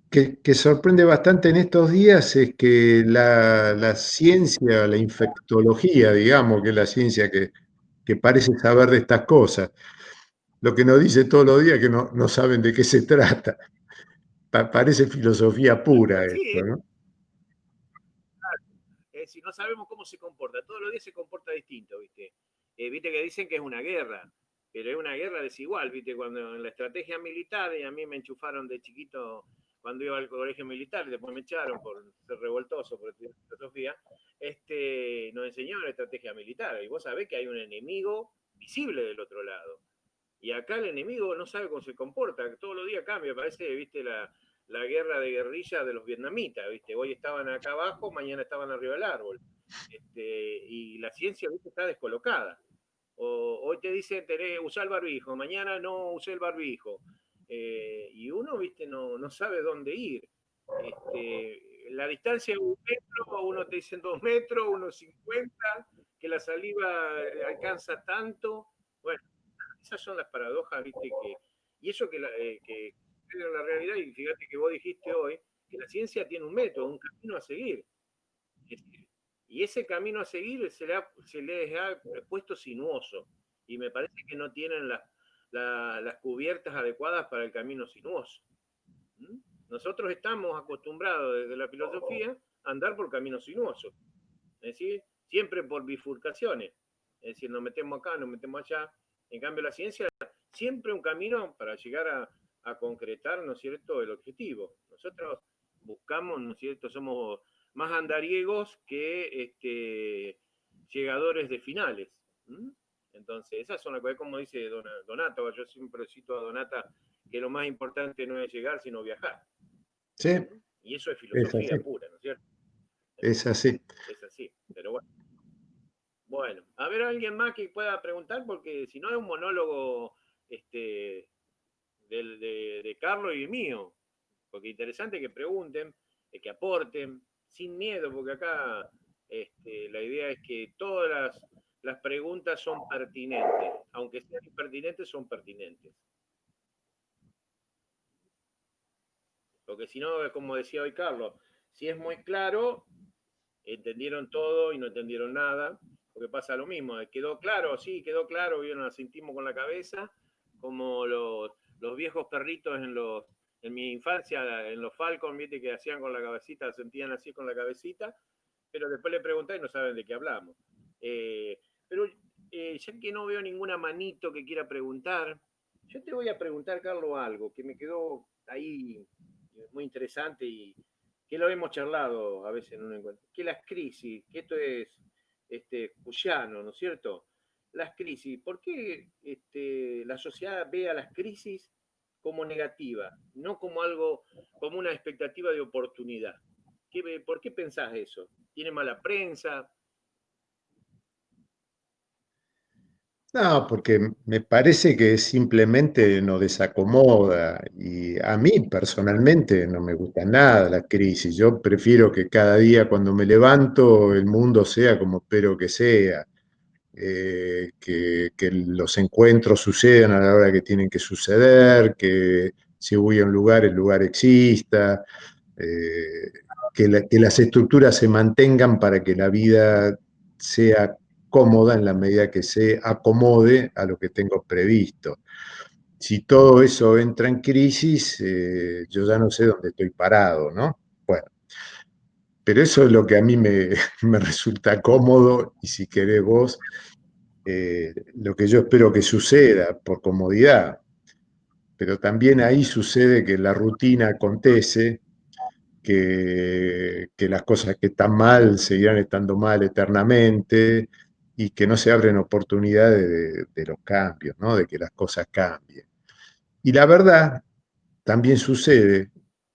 que sorprende bastante en estos días es que la ciencia, la infectología, digamos, que es la ciencia que parece saber de estas cosas, lo que nos dice todos los días es que no saben de qué se trata. Parece filosofía pura Sí, esto, ¿no? si no sabemos cómo se comporta, todos los días se comporta distinto, ¿viste? Viste que dicen que es una guerra, pero es una guerra desigual, ¿viste? Cuando en la estrategia militar, y a mí me enchufaron de chiquito cuando iba al colegio militar, y después me echaron por ser revoltoso, por estudiar filosofía, nos enseñaron la estrategia militar, y vos sabés que hay un enemigo visible del otro lado. Y acá el enemigo no sabe cómo se comporta, todos los días cambia, parece, viste, la guerra de guerrilla de los vietnamitas, ¿viste? Hoy estaban acá abajo, mañana estaban arriba del árbol. Y la ciencia, ¿viste? Está descolocada. Hoy te dicen, usar el barbijo, mañana no usé el barbijo. Y uno, ¿viste? No sabe dónde ir. La distancia de 1 metro, uno te dicen 2 metros, uno 50, que la saliva alcanza tanto. Bueno, esas son las paradojas, ¿viste? Y eso que en la realidad, y fíjate que vos dijiste hoy, que la ciencia tiene un método, un camino a seguir. Y ese camino a seguir se les ha puesto sinuoso. Y me parece que no tienen las cubiertas adecuadas para el camino sinuoso. Nosotros estamos acostumbrados desde la filosofía a andar por caminos sinuosos. Es decir, siempre por bifurcaciones. Es decir, nos metemos acá, nos metemos allá. En cambio, la ciencia, siempre un camino para llegar a concretar, ¿no es cierto?, el objetivo. Nosotros buscamos, ¿no es cierto?, somos más andariegos que llegadores de finales. Entonces, esas son las cosas, como dice Donata, yo siempre cito a Donata, que lo más importante no es llegar, sino viajar. Sí, Y eso es filosofía pura, ¿no es cierto? Es así. Es así, pero bueno. Bueno, a ver, alguien más que pueda preguntar, porque si no es un monólogo de Carlos y mío. Porque interesante que pregunten, que aporten, sin miedo, porque acá la idea es que todas las preguntas son pertinentes, aunque sean impertinentes, son pertinentes. Porque si no, como decía hoy Carlos, si es muy claro, entendieron todo y no entendieron nada, porque pasa lo mismo, quedó claro, sí, quedó claro, vieron, asentimos con la cabeza, como los viejos perritos en mi infancia, en los Falcon, viste, que hacían con la cabecita, sentían así con la cabecita, pero después le pregunté y no saben de qué hablamos. Pero ya que no veo ninguna manito que quiera preguntar, yo te voy a preguntar, Carlos, algo que me quedó ahí muy interesante y que lo hemos charlado a veces en un encuentro, que las crisis, que esto es cuyano, ¿no es cierto? Las crisis, ¿por qué la sociedad ve a las crisis como negativa, no como algo, como una expectativa de oportunidad? ¿Por qué pensás eso? ¿Tiene mala prensa? No, porque me parece que simplemente nos desacomoda y a mí personalmente no me gusta nada la crisis. Yo prefiero que cada día cuando me levanto el mundo sea como espero que sea. que los encuentros sucedan a la hora que tienen que suceder, que si voy a un lugar, el lugar exista, que las estructuras se mantengan para que la vida sea cómoda en la medida que se acomode a lo que tengo previsto. Si todo eso entra en crisis, yo ya no sé dónde estoy parado, ¿no? Bueno, pero eso es lo que a mí me resulta cómodo y si querés vos, lo que yo espero que suceda por comodidad. Pero también ahí sucede que la rutina acontece, que las cosas que están mal seguirán estando mal eternamente y que no se abren oportunidades de los cambios, ¿no? De que las cosas cambien. Y la verdad, también sucede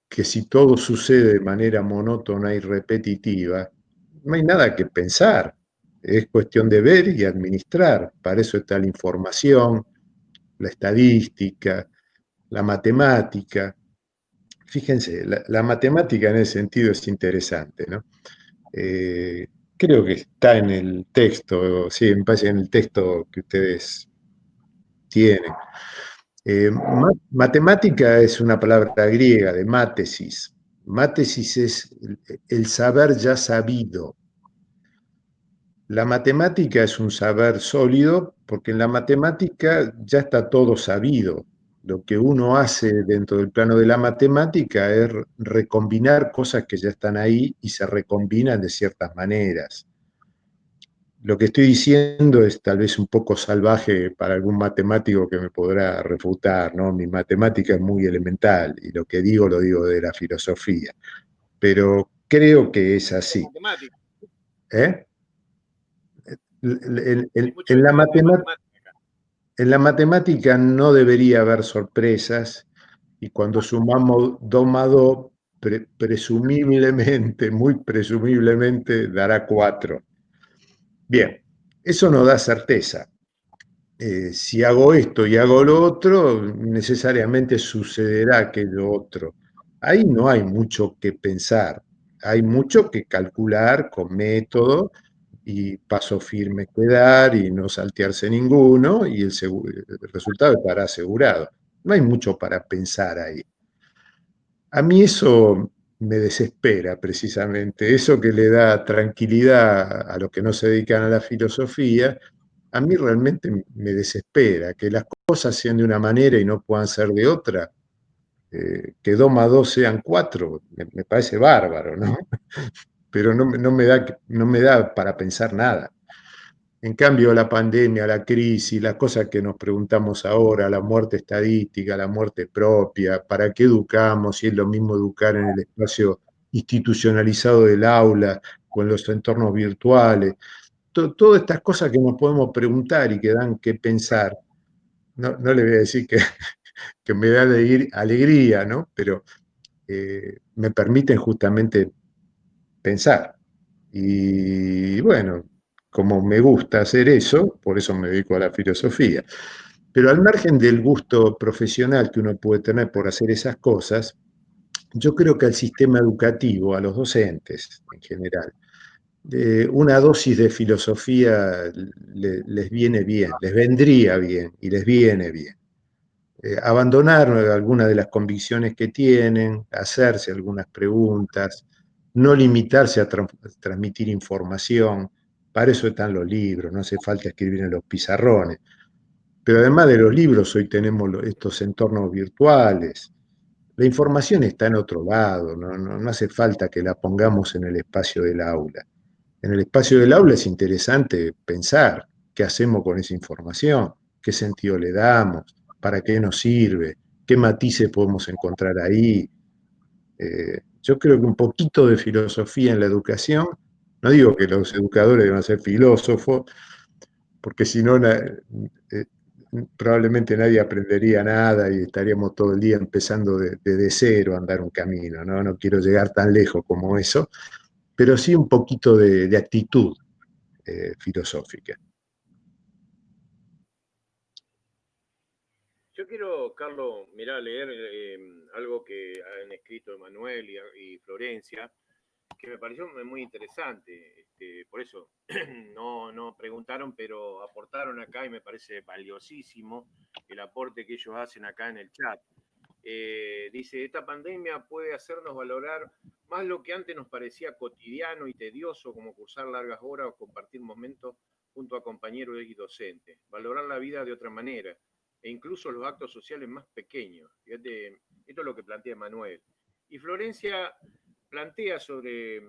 que si todo sucede de manera monótona y repetitiva, no hay nada que pensar. Es cuestión de ver y administrar. Para eso está la información, la estadística, la matemática. Fíjense, la matemática en ese sentido es interesante, ¿no? Eh, Creo que está en el texto, sí, me parece en el texto que ustedes tienen. Matemática es una palabra griega de mátesis. Mátesis es el saber ya sabido. La matemática es un saber sólido porque en la matemática ya está todo sabido. Lo que uno hace dentro del plano de la matemática es recombinar cosas que ya están ahí y se recombinan de ciertas maneras. Lo que estoy diciendo es tal vez un poco salvaje para algún matemático que me podrá refutar, ¿no? Mi matemática es muy elemental y lo que digo lo digo de la filosofía, pero creo que es así. Matemática. ¿Eh? Hay mucho estudiante de matemática. En la matemática no debería haber sorpresas y cuando sumamos 2 más 2, presumiblemente, muy presumiblemente, dará 4. Bien, eso no da certeza. Si hago esto y hago lo otro, necesariamente sucederá aquello otro. Ahí no hay mucho que pensar, hay mucho que calcular con método y pasos firmes que dar y no saltearse ninguno y el resultado estará asegurado. No hay mucho para pensar ahí. A mí eso me desespera precisamente, eso que le da tranquilidad a los que no se dedican a la filosofía, a mí realmente me desespera, que las cosas sean de una manera y no puedan ser de otra, que 2 más 2 sean 4, me parece bárbaro, ¿no? Pero no me da para pensar nada. En cambio, la pandemia, la crisis, las cosas que nos preguntamos ahora, la muerte estadística, la muerte propia, ¿para qué educamos? Si es lo mismo educar en el espacio institucionalizado del aula o en los entornos virtuales. Todas estas cosas que nos podemos preguntar y que dan que pensar, no le voy a decir que me da alegría, ¿no? Pero me permiten justamente pensar. Y bueno, como me gusta hacer eso, por eso me dedico a la filosofía. Pero al margen del gusto profesional que uno puede tener por hacer esas cosas, yo creo que al sistema educativo, a los docentes en general, una dosis de filosofía les viene bien, les vendría bien y les viene bien. Abandonar algunas de las convicciones que tienen, hacerse algunas preguntas, no limitarse a transmitir información. Para eso están los libros, no hace falta escribir en los pizarrones. Pero además de los libros, hoy tenemos estos entornos virtuales. La información está en otro lado, no hace falta que la pongamos en el espacio del aula. En el espacio del aula es interesante pensar qué hacemos con esa información, qué sentido le damos, para qué nos sirve, qué matices podemos encontrar ahí. Yo creo que un poquito de filosofía en la educación, no digo que los educadores deban ser filósofos, porque si no, probablemente nadie aprendería nada y estaríamos todo el día empezando de cero a andar un camino, ¿no? No quiero llegar tan lejos como eso, pero sí un poquito de actitud filosófica. Yo quiero, Carlos, mirá, leer algo que han escrito Emanuel y Florencia, que me pareció muy interesante. por eso no preguntaron, pero aportaron acá y me parece valiosísimo el aporte que ellos hacen acá en el chat. Dice, esta pandemia puede hacernos valorar más lo que antes nos parecía cotidiano y tedioso, como cursar largas horas o compartir momentos junto a compañeros y docentes. Valorar la vida de otra manera, e incluso los actos sociales más pequeños. Fíjate, esto es lo que plantea Manuel. Y Florencia plantea sobre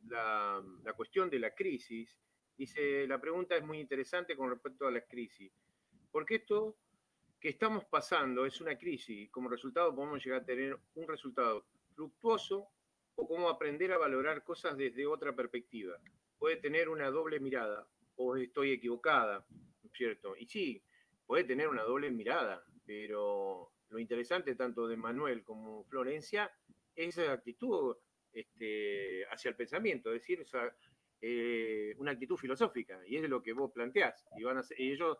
la cuestión de la crisis. Dice, la pregunta es muy interesante con respecto a la crisis, porque esto que estamos pasando es una crisis y como resultado podemos llegar a tener un resultado fructuoso o cómo aprender a valorar cosas desde otra perspectiva. Puede tener una doble mirada o estoy equivocada, ¿cierto? Y sí, puede tener una doble mirada, pero lo interesante tanto de Manuel como Florencia es esa actitud hacia el pensamiento, es decir, una actitud filosófica, y es lo que vos planteás, y ellos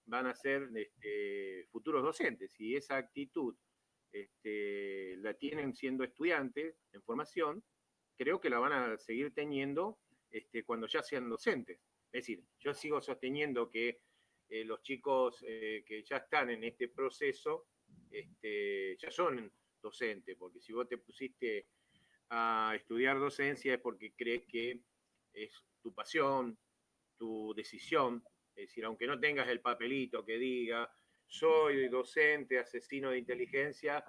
van a ser futuros docentes, y esa actitud la tienen siendo estudiantes en formación, creo que la van a seguir teniendo cuando ya sean docentes. Es decir, yo sigo sosteniendo que los chicos que ya están en este proceso ya son docentes, porque si vos te pusiste a estudiar docencia es porque crees que es tu pasión, tu decisión, es decir, aunque no tengas el papelito que diga soy docente, asesino de inteligencia,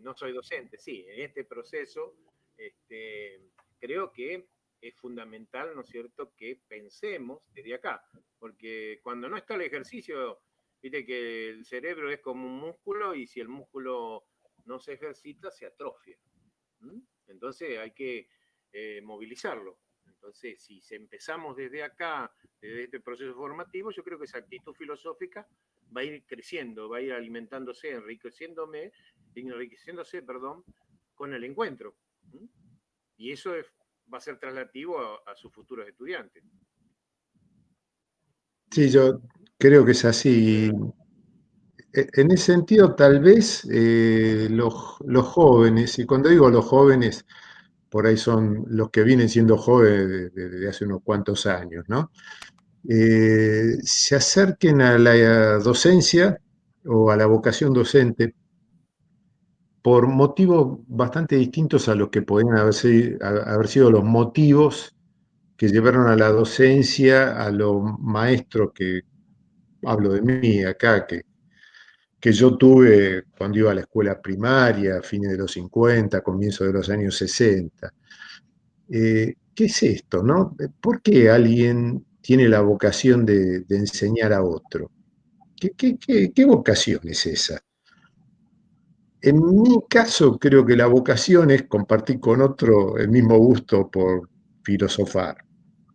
no soy docente. Sí, en este proceso creo que es fundamental, ¿no es cierto?, que pensemos desde acá, porque cuando no está el ejercicio, viste que el cerebro es como un músculo y si el músculo no se ejercita, se atrofia. Entonces hay que movilizarlo. Entonces, si empezamos desde acá, desde este proceso formativo, yo creo que esa actitud filosófica va a ir creciendo, va a ir alimentándose, enriqueciéndose, con el encuentro. Y eso va a ser traslativo a sus futuros estudiantes. Sí, yo creo que es así. En ese sentido, tal vez los jóvenes, y cuando digo los jóvenes, por ahí son los que vienen siendo jóvenes desde hace unos cuantos años, ¿no? Se acerquen a la docencia o a la vocación docente por motivos bastante distintos a los que podían haber sido los motivos que llevaron a la docencia, a los maestros que, hablo de mí acá, que yo tuve cuando iba a la escuela primaria, a fines de los 50, comienzo de los años 60. ¿Qué es esto, no? ¿Por qué alguien tiene la vocación de enseñar a otro? ¿Qué vocación es esa? En mi caso, creo que la vocación es compartir con otro el mismo gusto por filosofar.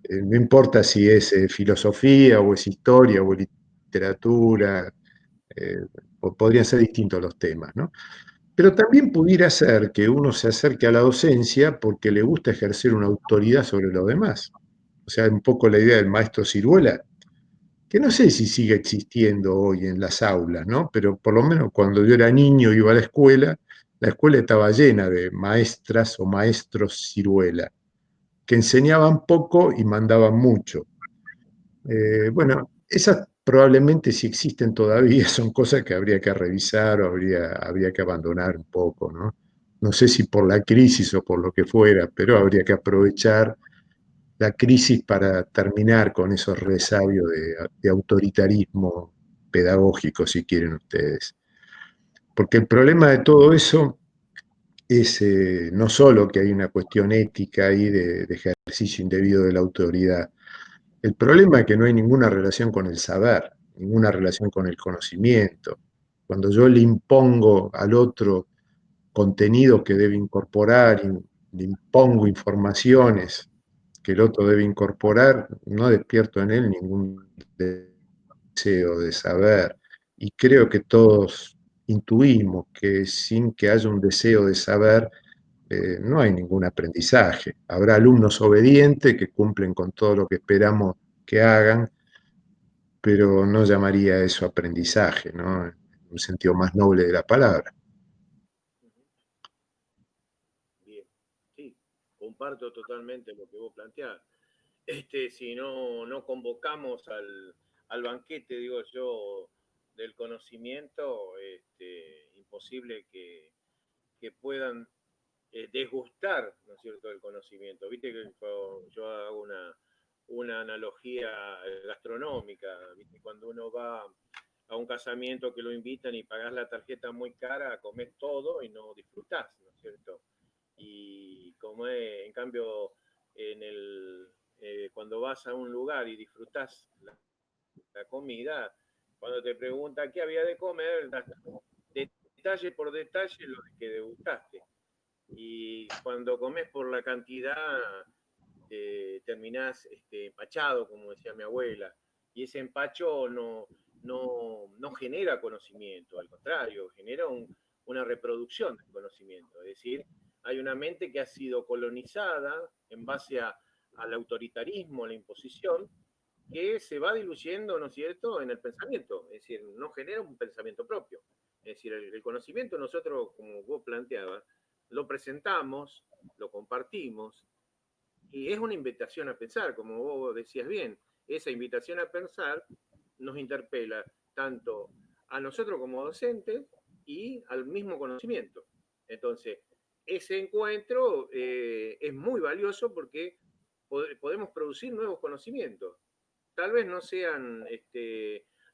No importa si es filosofía o es historia o es literatura, eh, podrían ser distintos los temas, ¿no? Pero también pudiera ser que uno se acerque a la docencia porque le gusta ejercer una autoridad sobre los demás. O sea, un poco la idea del maestro Ciruela, que no sé si sigue existiendo hoy en las aulas, ¿no? Pero por lo menos cuando yo era niño y iba a la escuela estaba llena de maestras o maestros Ciruela, que enseñaban poco y mandaban mucho. Bueno, esas probablemente si existen todavía son cosas que habría que revisar o habría que abandonar un poco, ¿no? No sé si por la crisis o por lo que fuera, pero habría que aprovechar la crisis para terminar con esos resabios de autoritarismo pedagógico, si quieren ustedes. Porque el problema de todo eso es no solo que hay una cuestión ética ahí de ejercicio indebido de la autoridad, el problema es que no hay ninguna relación con el saber, ninguna relación con el conocimiento. Cuando yo le impongo al otro contenido que debe incorporar, le impongo informaciones que el otro debe incorporar, no despierto en él ningún deseo de saber. Y creo que todos intuimos que sin que haya un deseo de saber, no hay ningún aprendizaje. Habrá alumnos obedientes que cumplen con todo lo que esperamos que hagan, pero no llamaría eso aprendizaje, ¿no? En un sentido más noble de la palabra. Bien, sí, comparto totalmente lo que vos planteás. si no convocamos al banquete, digo yo, del conocimiento, imposible que puedan desgustar, ¿no es cierto?, el conocimiento. Viste que yo hago una analogía gastronómica, ¿viste? Cuando uno va a un casamiento que lo invitan y pagás la tarjeta muy cara, comés todo y no disfrutás, ¿no es cierto? Y en cambio, cuando vas a un lugar y disfrutás la comida, cuando te preguntan qué había de comer, detalle por detalle lo que degustaste. Y cuando comes por la cantidad, terminás empachado, como decía mi abuela, y ese empacho no genera conocimiento, al contrario, genera una reproducción del conocimiento. Es decir, hay una mente que ha sido colonizada en base al autoritarismo, a la imposición, que se va diluyendo, ¿no es cierto?, en el pensamiento. Es decir, no genera un pensamiento propio. Es decir, el conocimiento nosotros, como vos planteabas, lo presentamos, lo compartimos, y es una invitación a pensar, como vos decías bien. Esa invitación a pensar nos interpela tanto a nosotros como docentes y al mismo conocimiento. Entonces, ese encuentro es muy valioso porque podemos producir nuevos conocimientos. Tal vez no sean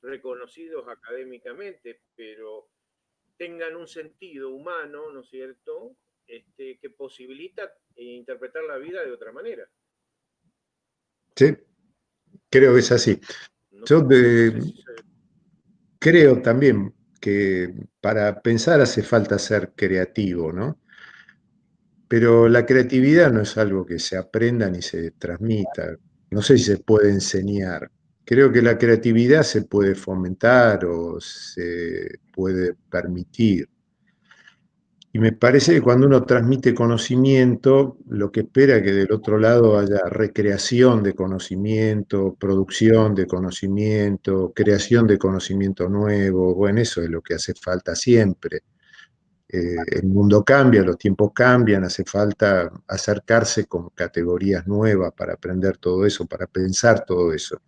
reconocidos académicamente, pero tengan un sentido humano, ¿no es cierto?, que posibilita interpretar la vida de otra manera. Sí, creo que es así. No, Yo no sé si creo también que para pensar hace falta ser creativo, ¿no? Pero la creatividad no es algo que se aprenda ni se transmita. No sé si se puede enseñar. Creo que la creatividad se puede fomentar o se puede permitir. Y me parece que cuando uno transmite conocimiento, lo que espera es que del otro lado haya recreación de conocimiento, producción de conocimiento, creación de conocimiento nuevo. Bueno, eso es lo que hace falta siempre. El mundo cambia, los tiempos cambian, hace falta acercarse con categorías nuevas para aprender todo eso, para pensar todo eso.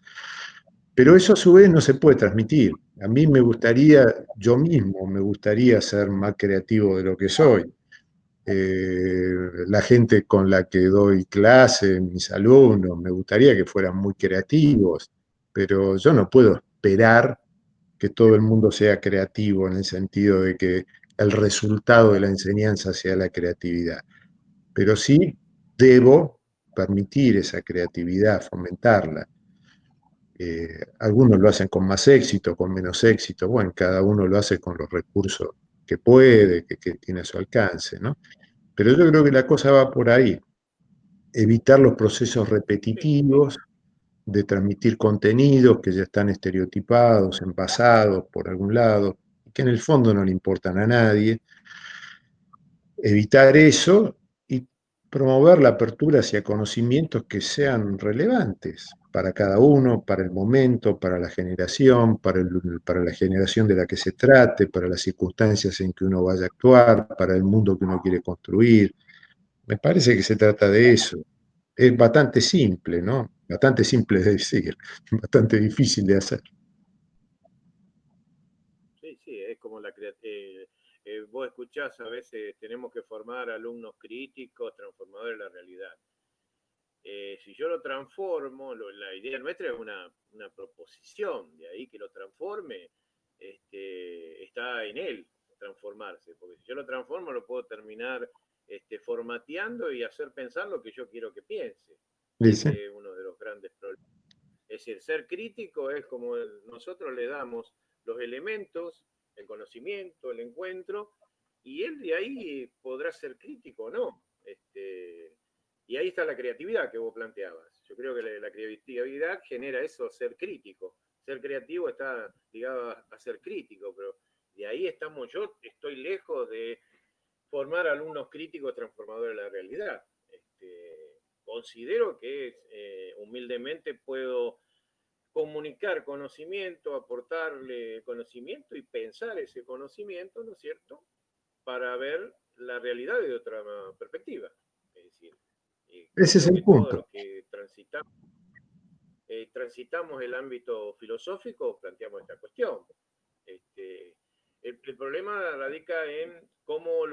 Pero eso a su vez no se puede transmitir. A mí me gustaría, yo mismo me gustaría ser más creativo de lo que soy. La gente con la que doy clase, mis alumnos, me gustaría que fueran muy creativos, pero yo no puedo esperar que todo el mundo sea creativo en el sentido de que el resultado de la enseñanza sea la creatividad. Pero sí debo permitir esa creatividad, fomentarla. Algunos lo hacen con más éxito, con menos éxito. Bueno, cada uno lo hace con los recursos que puede, que tiene a su alcance, ¿no? Pero yo creo que la cosa va por ahí. Evitar los procesos sí, repetitivos de transmitir contenidos que ya están estereotipados, envasados por algún lado, que en el fondo no le importan a nadie. Evitar eso y promover la apertura hacia conocimientos que sean relevantes para cada uno, para el momento, para la generación, para la generación de la que se trate, para las circunstancias en que uno vaya a actuar, para el mundo que uno quiere construir. Me parece que se trata de eso. Es bastante simple, ¿no? Bastante simple de decir, bastante difícil de hacer. sí, sí, es como vos escuchás, a veces tenemos que formar alumnos críticos, transformadores de la realidad. Si yo lo transformo, la idea nuestra es una proposición, de ahí que lo transforme, está en él transformarse, porque si yo lo transformo lo puedo terminar formateando y hacer pensar lo que yo quiero que piense. Dice. Ese es uno de los grandes problemas. Es decir, ser crítico es como nosotros le damos los elementos, el conocimiento, el encuentro, y él de ahí podrá ser crítico o no. Y ahí está la creatividad que vos planteabas. Yo creo que la creatividad genera eso, ser crítico. Ser creativo está ligado a ser crítico, pero de ahí estamos, yo estoy lejos de formar alumnos críticos transformadores de la realidad. Considero que humildemente puedo comunicar conocimiento, aportarle conocimiento y pensar ese conocimiento, ¿no es cierto?, para ver la realidad de otra perspectiva. Es decir, Ese es creo el que todos punto. los que transitamos el ámbito filosófico planteamos esta cuestión. Este, el problema radica en cómo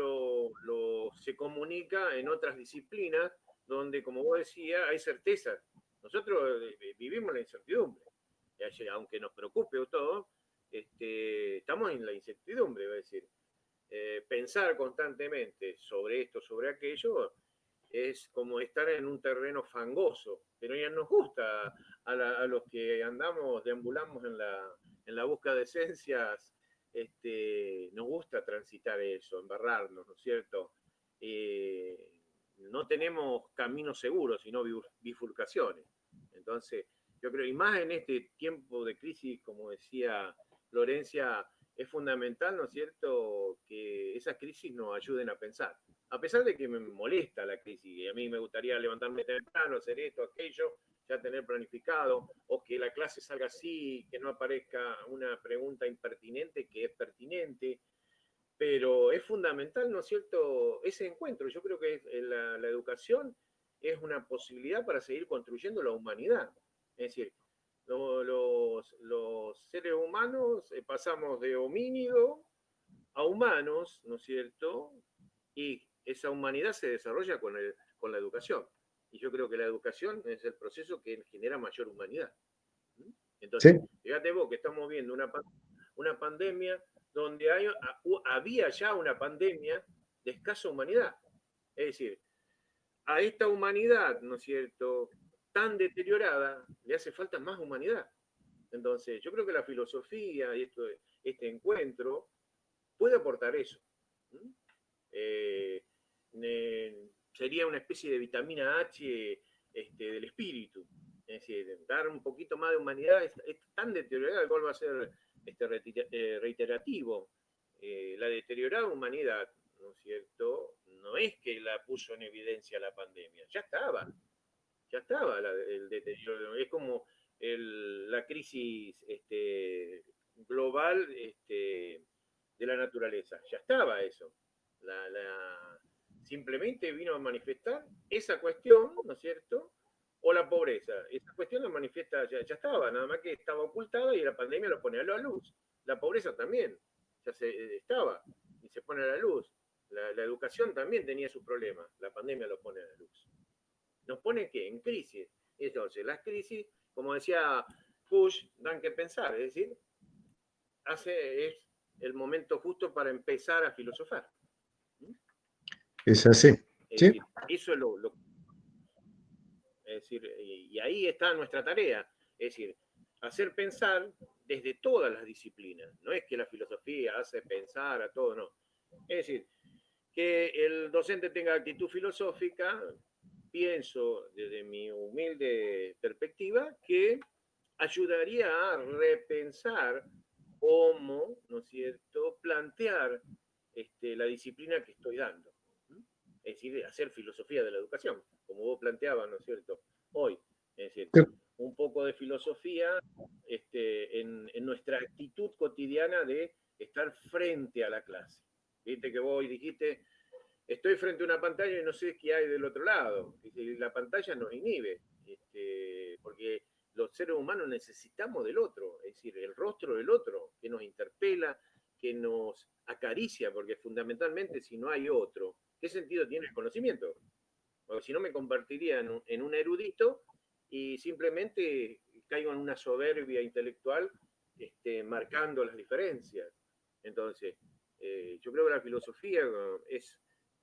se comunica en otras disciplinas donde, como vos decías, hay certeza. Nosotros vivimos la incertidumbre. Aunque nos preocupe todo, estamos en la incertidumbre, es decir, pensar constantemente sobre esto, sobre aquello, es como estar en un terreno fangoso, pero ya nos gusta a los que andamos, deambulamos en la búsqueda de esencias, nos gusta transitar eso, embarrarnos, ¿no es cierto? No tenemos caminos seguros, sino bifurcaciones. Entonces, yo creo, y más en este tiempo de crisis, como decía Florencia, es fundamental, ¿no es cierto?, que esas crisis nos ayuden a pensar. A pesar de que me molesta la crisis, y a mí me gustaría levantarme temprano, hacer esto, aquello, ya tener planificado, o que la clase salga así, que no aparezca una pregunta impertinente que es pertinente, pero es fundamental, ¿no es cierto?, ese encuentro. Yo creo que la educación es una posibilidad para seguir construyendo la humanidad. Es decir, los seres humanos pasamos de homínido a humanos, ¿no es cierto? Y esa humanidad se desarrolla con la educación. Y yo creo que la educación es el proceso que genera mayor humanidad. Entonces, ¿Sí? fíjate vos que estamos viendo una pandemia donde había ya una pandemia de escasa humanidad. Es decir, a esta humanidad, ¿no es cierto?, tan deteriorada, le hace falta más humanidad. Entonces, yo creo que la filosofía y este encuentro puede aportar eso. Eh, Sería una especie de vitamina H del espíritu. Es decir, dar un poquito más de humanidad es tan deteriorada, el cual va a ser reiterativo. La deteriorada humanidad, ¿no es cierto?, no es que la puso en evidencia la pandemia, ya estaba el deterioro. Es como la crisis global de la naturaleza, ya estaba eso. Simplemente vino a manifestar esa cuestión, ¿no es cierto? O la pobreza. Esa cuestión la manifiesta, ya estaba, nada más que estaba ocultada y la pandemia lo pone a la luz. La pobreza también, ya estaba y se pone a la luz. La educación también tenía sus problemas, la pandemia lo pone a la luz. ¿Nos pone qué? En crisis. Entonces, las crisis, como decía Push, dan que pensar, es decir, es el momento justo para empezar a filosofar. Es así. Es ¿Sí? decir, eso es decir, y ahí está nuestra tarea, es decir, hacer pensar desde todas las disciplinas. No es que la filosofía hace pensar a todo, no. Es decir, que el docente tenga actitud filosófica, pienso desde mi humilde perspectiva, que ayudaría a repensar cómo, ¿no es cierto?, plantear la disciplina que estoy dando. Es decir, hacer filosofía de la educación, como vos planteabas, ¿no es cierto?, hoy. Es decir, un poco de filosofía en nuestra actitud cotidiana de estar frente a la clase. Viste que vos dijiste, estoy frente a una pantalla y no sé qué hay del otro lado. La pantalla nos inhibe, porque los seres humanos necesitamos del otro, es decir, el rostro del otro, que nos interpela, que nos acaricia, porque fundamentalmente si no hay otro, ¿qué sentido tiene el conocimiento? Porque si no me convertiría en un erudito y simplemente caigo en una soberbia intelectual marcando las diferencias. Entonces, yo creo que la filosofía es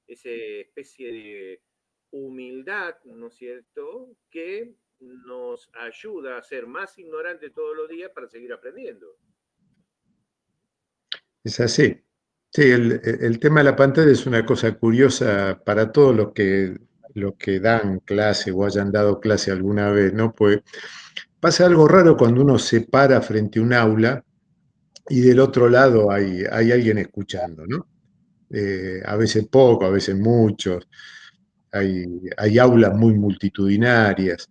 esa especie de humildad, ¿no es cierto?, que nos ayuda a ser más ignorantes todos los días para seguir aprendiendo. Es así. Sí, el tema de la pantalla es una cosa curiosa para todos los que dan clase o hayan dado clase alguna vez, ¿no? Pues pasa algo raro cuando uno se para frente a un aula y del otro lado hay alguien escuchando, ¿no? A veces poco, a veces muchos. Hay aulas muy multitudinarias.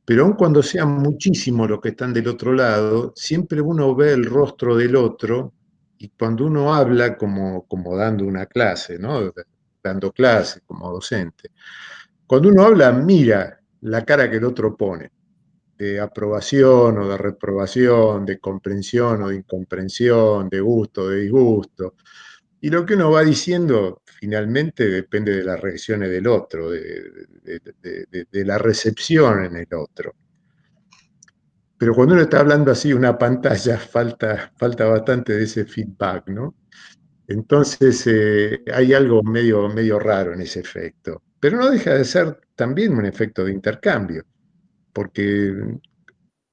Pero aun cuando sean muchísimos los que están del otro lado, siempre uno ve el rostro del otro y cuando uno habla como dando una clase, ¿no? Dando clase como docente, Cuando uno habla, mira la cara que el otro pone, de aprobación o de reprobación, de comprensión o de incomprensión, de gusto o de disgusto. Y lo que uno va diciendo finalmente depende de las reacciones del otro, de la recepción en el otro. Pero cuando uno está hablando así, una pantalla, falta bastante de ese feedback, ¿no? Entonces hay algo medio raro en ese efecto. Pero no deja de ser también un efecto de intercambio, porque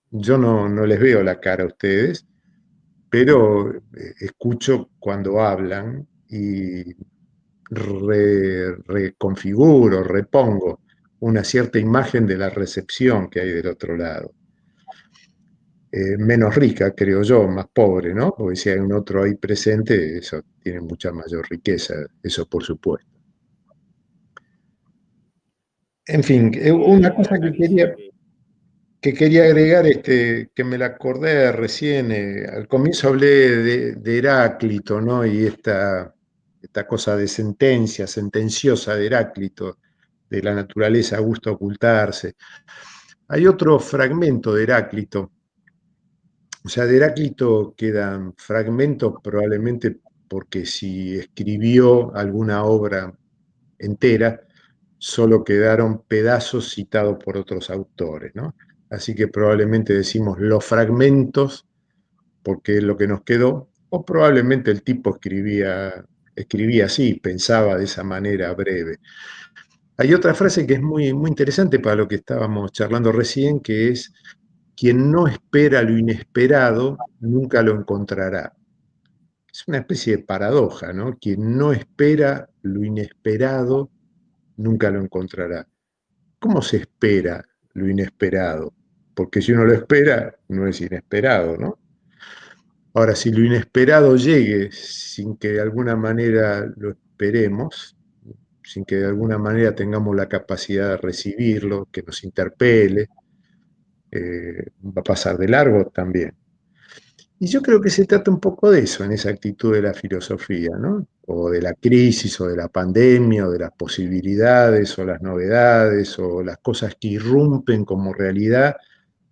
yo no les veo la cara a ustedes, pero escucho cuando hablan y reconfiguro, repongo una cierta imagen de la recepción que hay del otro lado. Menos rica, creo yo, más pobre, ¿no? Porque si hay un otro ahí presente, eso tiene mucha mayor riqueza, eso por supuesto. En fin, una cosa Acá dice que que quería agregar, que me la acordé recién, al comienzo hablé de Heráclito, ¿no? Y esta cosa de sentencia, sentenciosa de Heráclito, de la naturaleza gusta ocultarse. Hay otro fragmento de Heráclito, o sea, de Heráclito quedan fragmentos probablemente porque si escribió alguna obra entera, solo quedaron pedazos citados por otros autores, ¿no? Así que probablemente decimos los fragmentos porque es lo que nos quedó, o probablemente el tipo escribía así, pensaba de esa manera breve. Hay otra frase que es muy interesante para lo que estábamos charlando recién, que es, quien no espera lo inesperado, nunca lo encontrará. Es una especie de paradoja, ¿no? Quien no espera lo inesperado, nunca lo encontrará. ¿Cómo se espera lo inesperado? Porque si uno lo espera, no es inesperado, ¿no? Ahora, si lo inesperado llegue sin que de alguna manera lo esperemos, sin que de alguna manera tengamos la capacidad de recibirlo, que nos interpele, va a pasar de largo también. Y yo creo que se trata un poco de eso, en esa actitud de la filosofía, ¿no? O de la crisis, o de la pandemia, o de las posibilidades, o las novedades, o las cosas que irrumpen como realidad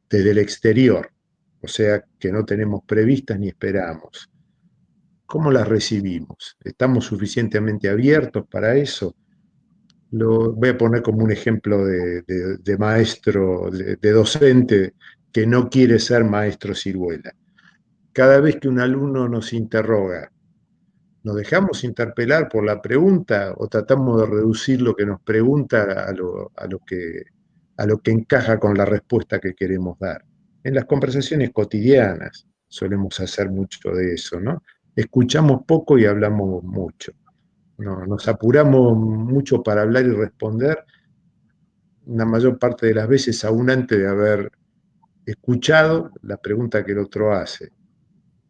desde el exterior, o sea, que no tenemos previstas ni esperamos. ¿Cómo las recibimos? ¿Estamos suficientemente abiertos para eso? Lo voy a poner como un ejemplo de maestro, de docente que no quiere ser maestro ciruela. Cada vez que un alumno nos interroga, ¿nos dejamos interpelar por la pregunta o tratamos de reducir lo que nos pregunta a lo que encaja con la respuesta que queremos dar? En las conversaciones cotidianas solemos hacer mucho de eso, ¿no? Escuchamos poco y hablamos mucho. No, nos apuramos mucho para hablar y responder, la mayor parte de las veces aún antes de haber escuchado la pregunta que el otro hace,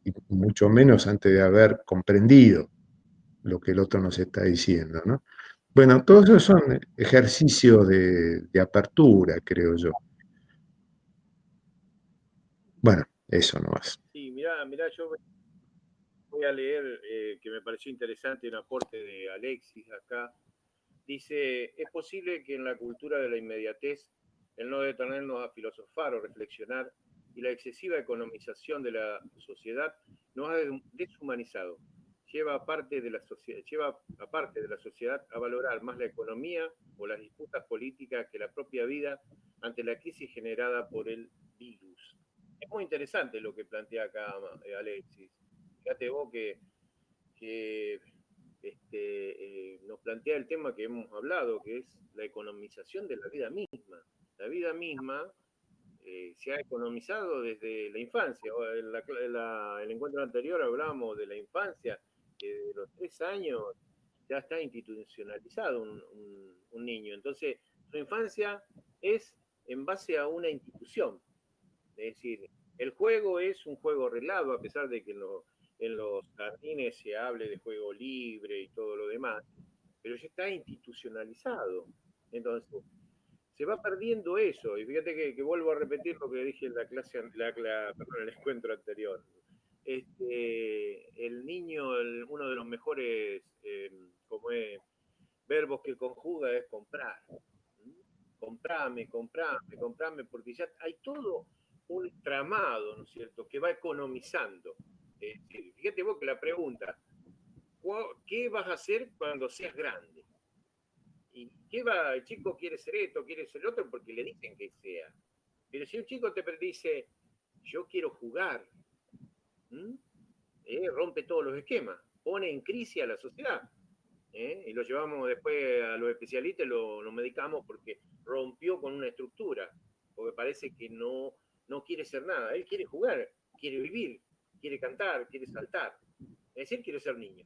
y mucho menos antes de haber comprendido lo que el otro nos está diciendo, ¿no? Bueno, todos esos son ejercicios de apertura, creo yo. Bueno, eso nomás. sí, mirá, yo voy a leer que me pareció interesante un aporte de Alexis acá. Dice, es posible que en la cultura de la inmediatez, el no detenernos a filosofar o reflexionar y la excesiva economización de la sociedad nos ha deshumanizado. Lleva a parte de la sociedad a valorar más la economía o las disputas políticas que la propia vida ante la crisis generada por el virus. Es muy interesante lo que plantea acá Alexis. Fíjate vos que nos plantea el tema que hemos hablado, que es la economización de la vida misma. La vida misma se ha economizado desde la infancia. El encuentro anterior hablábamos de la infancia, que de los 3 años ya está institucionalizado un niño. Entonces, su infancia es en base a una institución. Es decir, el juego es un juego arreglado, a pesar de que en los jardines se hable de juego libre y todo lo demás, pero ya está institucionalizado. Entonces, se va perdiendo eso. Y fíjate que vuelvo a repetir lo que dije en la clase, perdón, en el encuentro anterior. El niño, uno de los mejores como es, verbos que conjuga es comprar. comprame, porque ya hay todo un tramado, ¿no es cierto?, que va economizando. Fíjate vos que la pregunta, ¿qué vas a hacer cuando seas grande? ¿Y qué va? El chico quiere ser esto, quiere ser otro, porque le dicen que sea. Pero si un chico te dice, yo quiero jugar, rompe todos los esquemas, pone en crisis a la sociedad. Y lo llevamos después a los especialistas, lo medicamos porque rompió con una estructura, porque parece que no quiere ser nada. Él quiere jugar, quiere vivir, quiere cantar, quiere saltar. Es decir, quiere ser niño.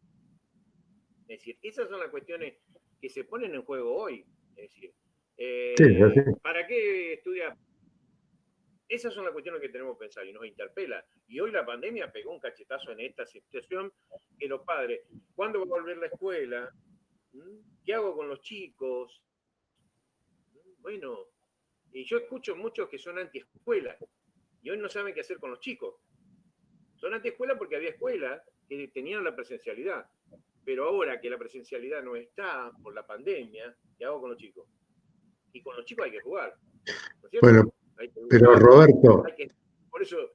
Es decir, esas son las cuestiones que se ponen en juego hoy. Es decir, Sí, así. ¿para qué estudiar? Esas son las cuestiones que tenemos que pensar y nos interpela. Y hoy la pandemia pegó un cachetazo en esta situación que los padres, ¿cuándo va a volver la escuela? ¿Qué hago con los chicos? Bueno, y yo escucho muchos que son antiescuela y hoy no saben qué hacer con los chicos. Son antiescuela porque había escuelas que tenían la presencialidad, pero ahora que la presencialidad no está por la pandemia, ¿qué hago con los chicos? Y con los chicos hay que jugar, ¿no es cierto? Bueno, Hay que pero Roberto, por eso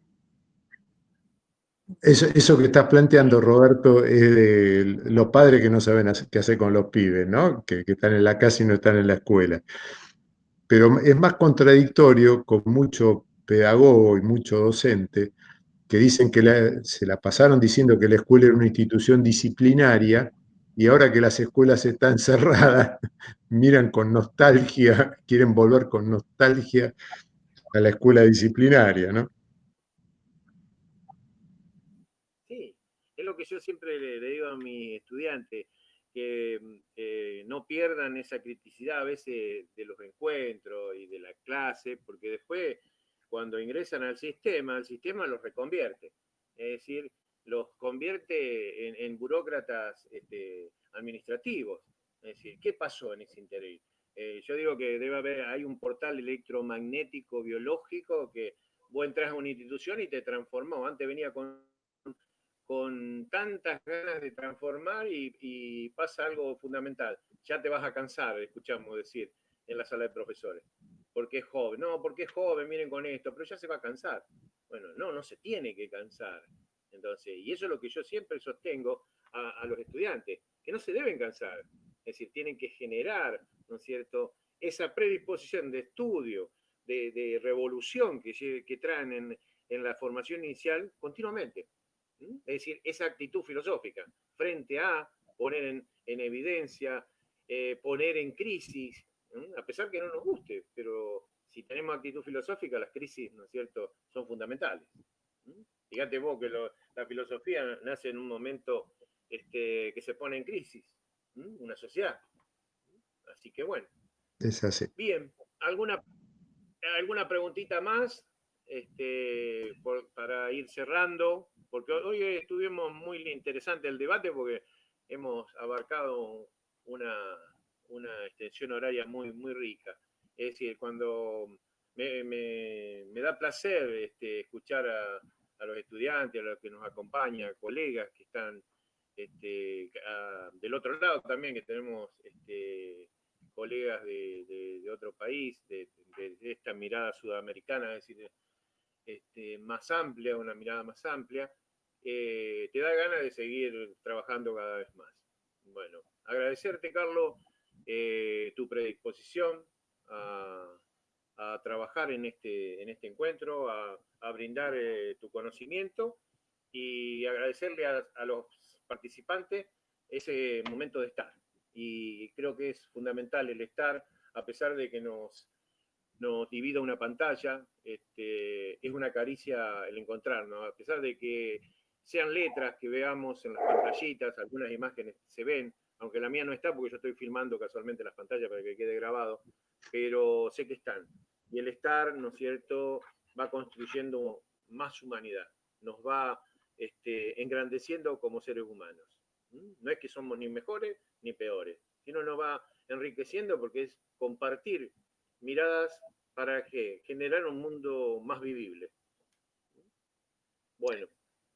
eso que estás planteando, Roberto, es de los padres que no saben qué hacer con los pibes, ¿no? Que están en la casa y no están en la escuela. Pero es más contradictorio con mucho pedagogo y mucho docente que dicen que se la pasaron diciendo que la escuela era una institución disciplinaria y ahora que las escuelas están cerradas, miran con nostalgia, quieren volver con nostalgia a la escuela disciplinaria, ¿no? sí, es lo que yo siempre le digo a mis estudiantes, que no pierdan esa criticidad a veces de los encuentros y de la clase, porque después cuando ingresan al sistema, el sistema los reconvierte. Es decir, los convierte en burócratas administrativos. Es decir, ¿qué pasó en ese interín? Yo digo que hay un portal electromagnético biológico que vos entras a una institución y te transformó. Antes venía con tantas ganas de transformar y pasa algo fundamental. Ya te vas a cansar, escuchamos decir en la sala de profesores. Porque es joven. No, porque es joven, miren con esto, pero ya se va a cansar. Bueno, no se tiene que cansar. Entonces, y eso es lo que yo siempre sostengo a los estudiantes, que no se deben cansar. Es decir, tienen que generar, ¿no es cierto?, esa predisposición de estudio, de revolución que traen en la formación inicial continuamente. Es decir, esa actitud filosófica frente a poner en evidencia, poner en crisis, a pesar que no nos guste, pero si tenemos actitud filosófica, las crisis, ¿no es cierto?, son fundamentales. Fíjate vos que la filosofía nace en un momento que se pone en crisis, una sociedad. Así que bueno. Es así. Bien, ¿alguna preguntita más para ir cerrando? Porque hoy estuvimos muy interesante el debate porque hemos abarcado una extensión horaria muy, muy rica. Es decir, cuando me da placer escuchar a los estudiantes, a los que nos acompañan, colegas que están del otro lado también, que tenemos colegas de otro país, de esta mirada sudamericana, es decir, más amplia, una mirada más amplia, te da ganas de seguir trabajando cada vez más. Bueno, agradecerte, Carlos, tu predisposición a trabajar en este encuentro, a brindar tu conocimiento y agradecerle a los participantes ese momento de estar. Y creo que es fundamental el estar, a pesar de que nos divida una pantalla, es una caricia el encontrarnos, a pesar de que sean letras que veamos en las pantallitas, algunas imágenes se ven, aunque la mía no está porque yo estoy filmando casualmente las pantallas para que quede grabado, pero sé que están. Y el estar, ¿no es cierto?, va construyendo más humanidad, nos va engrandeciendo como seres humanos. No es que somos ni mejores ni peores, sino nos va enriqueciendo porque es compartir miradas para que generar un mundo más vivible. Bueno,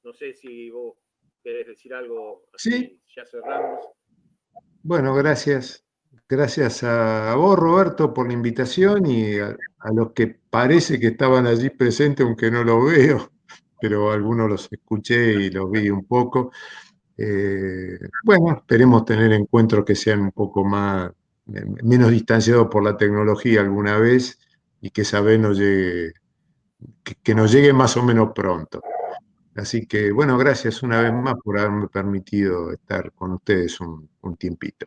no sé si vos querés decir algo así, Sí, ya cerramos. bueno, gracias. Gracias a vos, Roberto, por la invitación y a los que parece que estaban allí presentes, aunque no los veo, pero algunos los escuché y los vi un poco. Bueno, esperemos tener encuentros que sean un poco más, menos distanciados por la tecnología alguna vez y que esa vez nos llegue, que nos llegue más o menos pronto. Así que, bueno, gracias una vez más por haberme permitido estar con ustedes un tiempito.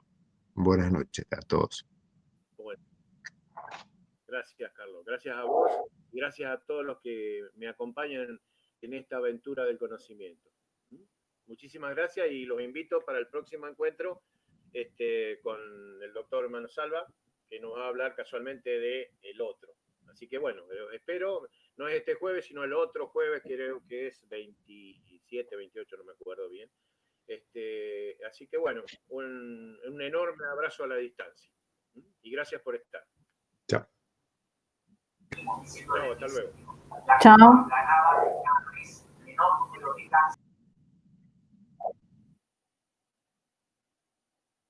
Buenas noches a todos. Bueno, gracias, Carlos. Gracias a vos y gracias a todos los que me acompañan en esta aventura del conocimiento. Muchísimas gracias y los invito para el próximo encuentro con el doctor Manosalva, que nos va a hablar casualmente de el otro. Así que bueno, espero, no es este jueves, sino el otro jueves, creo que es 27, 28, no me acuerdo bien. Así que bueno, un enorme abrazo a la distancia. Y gracias por estar. Chao. Chao, hasta luego. Chao.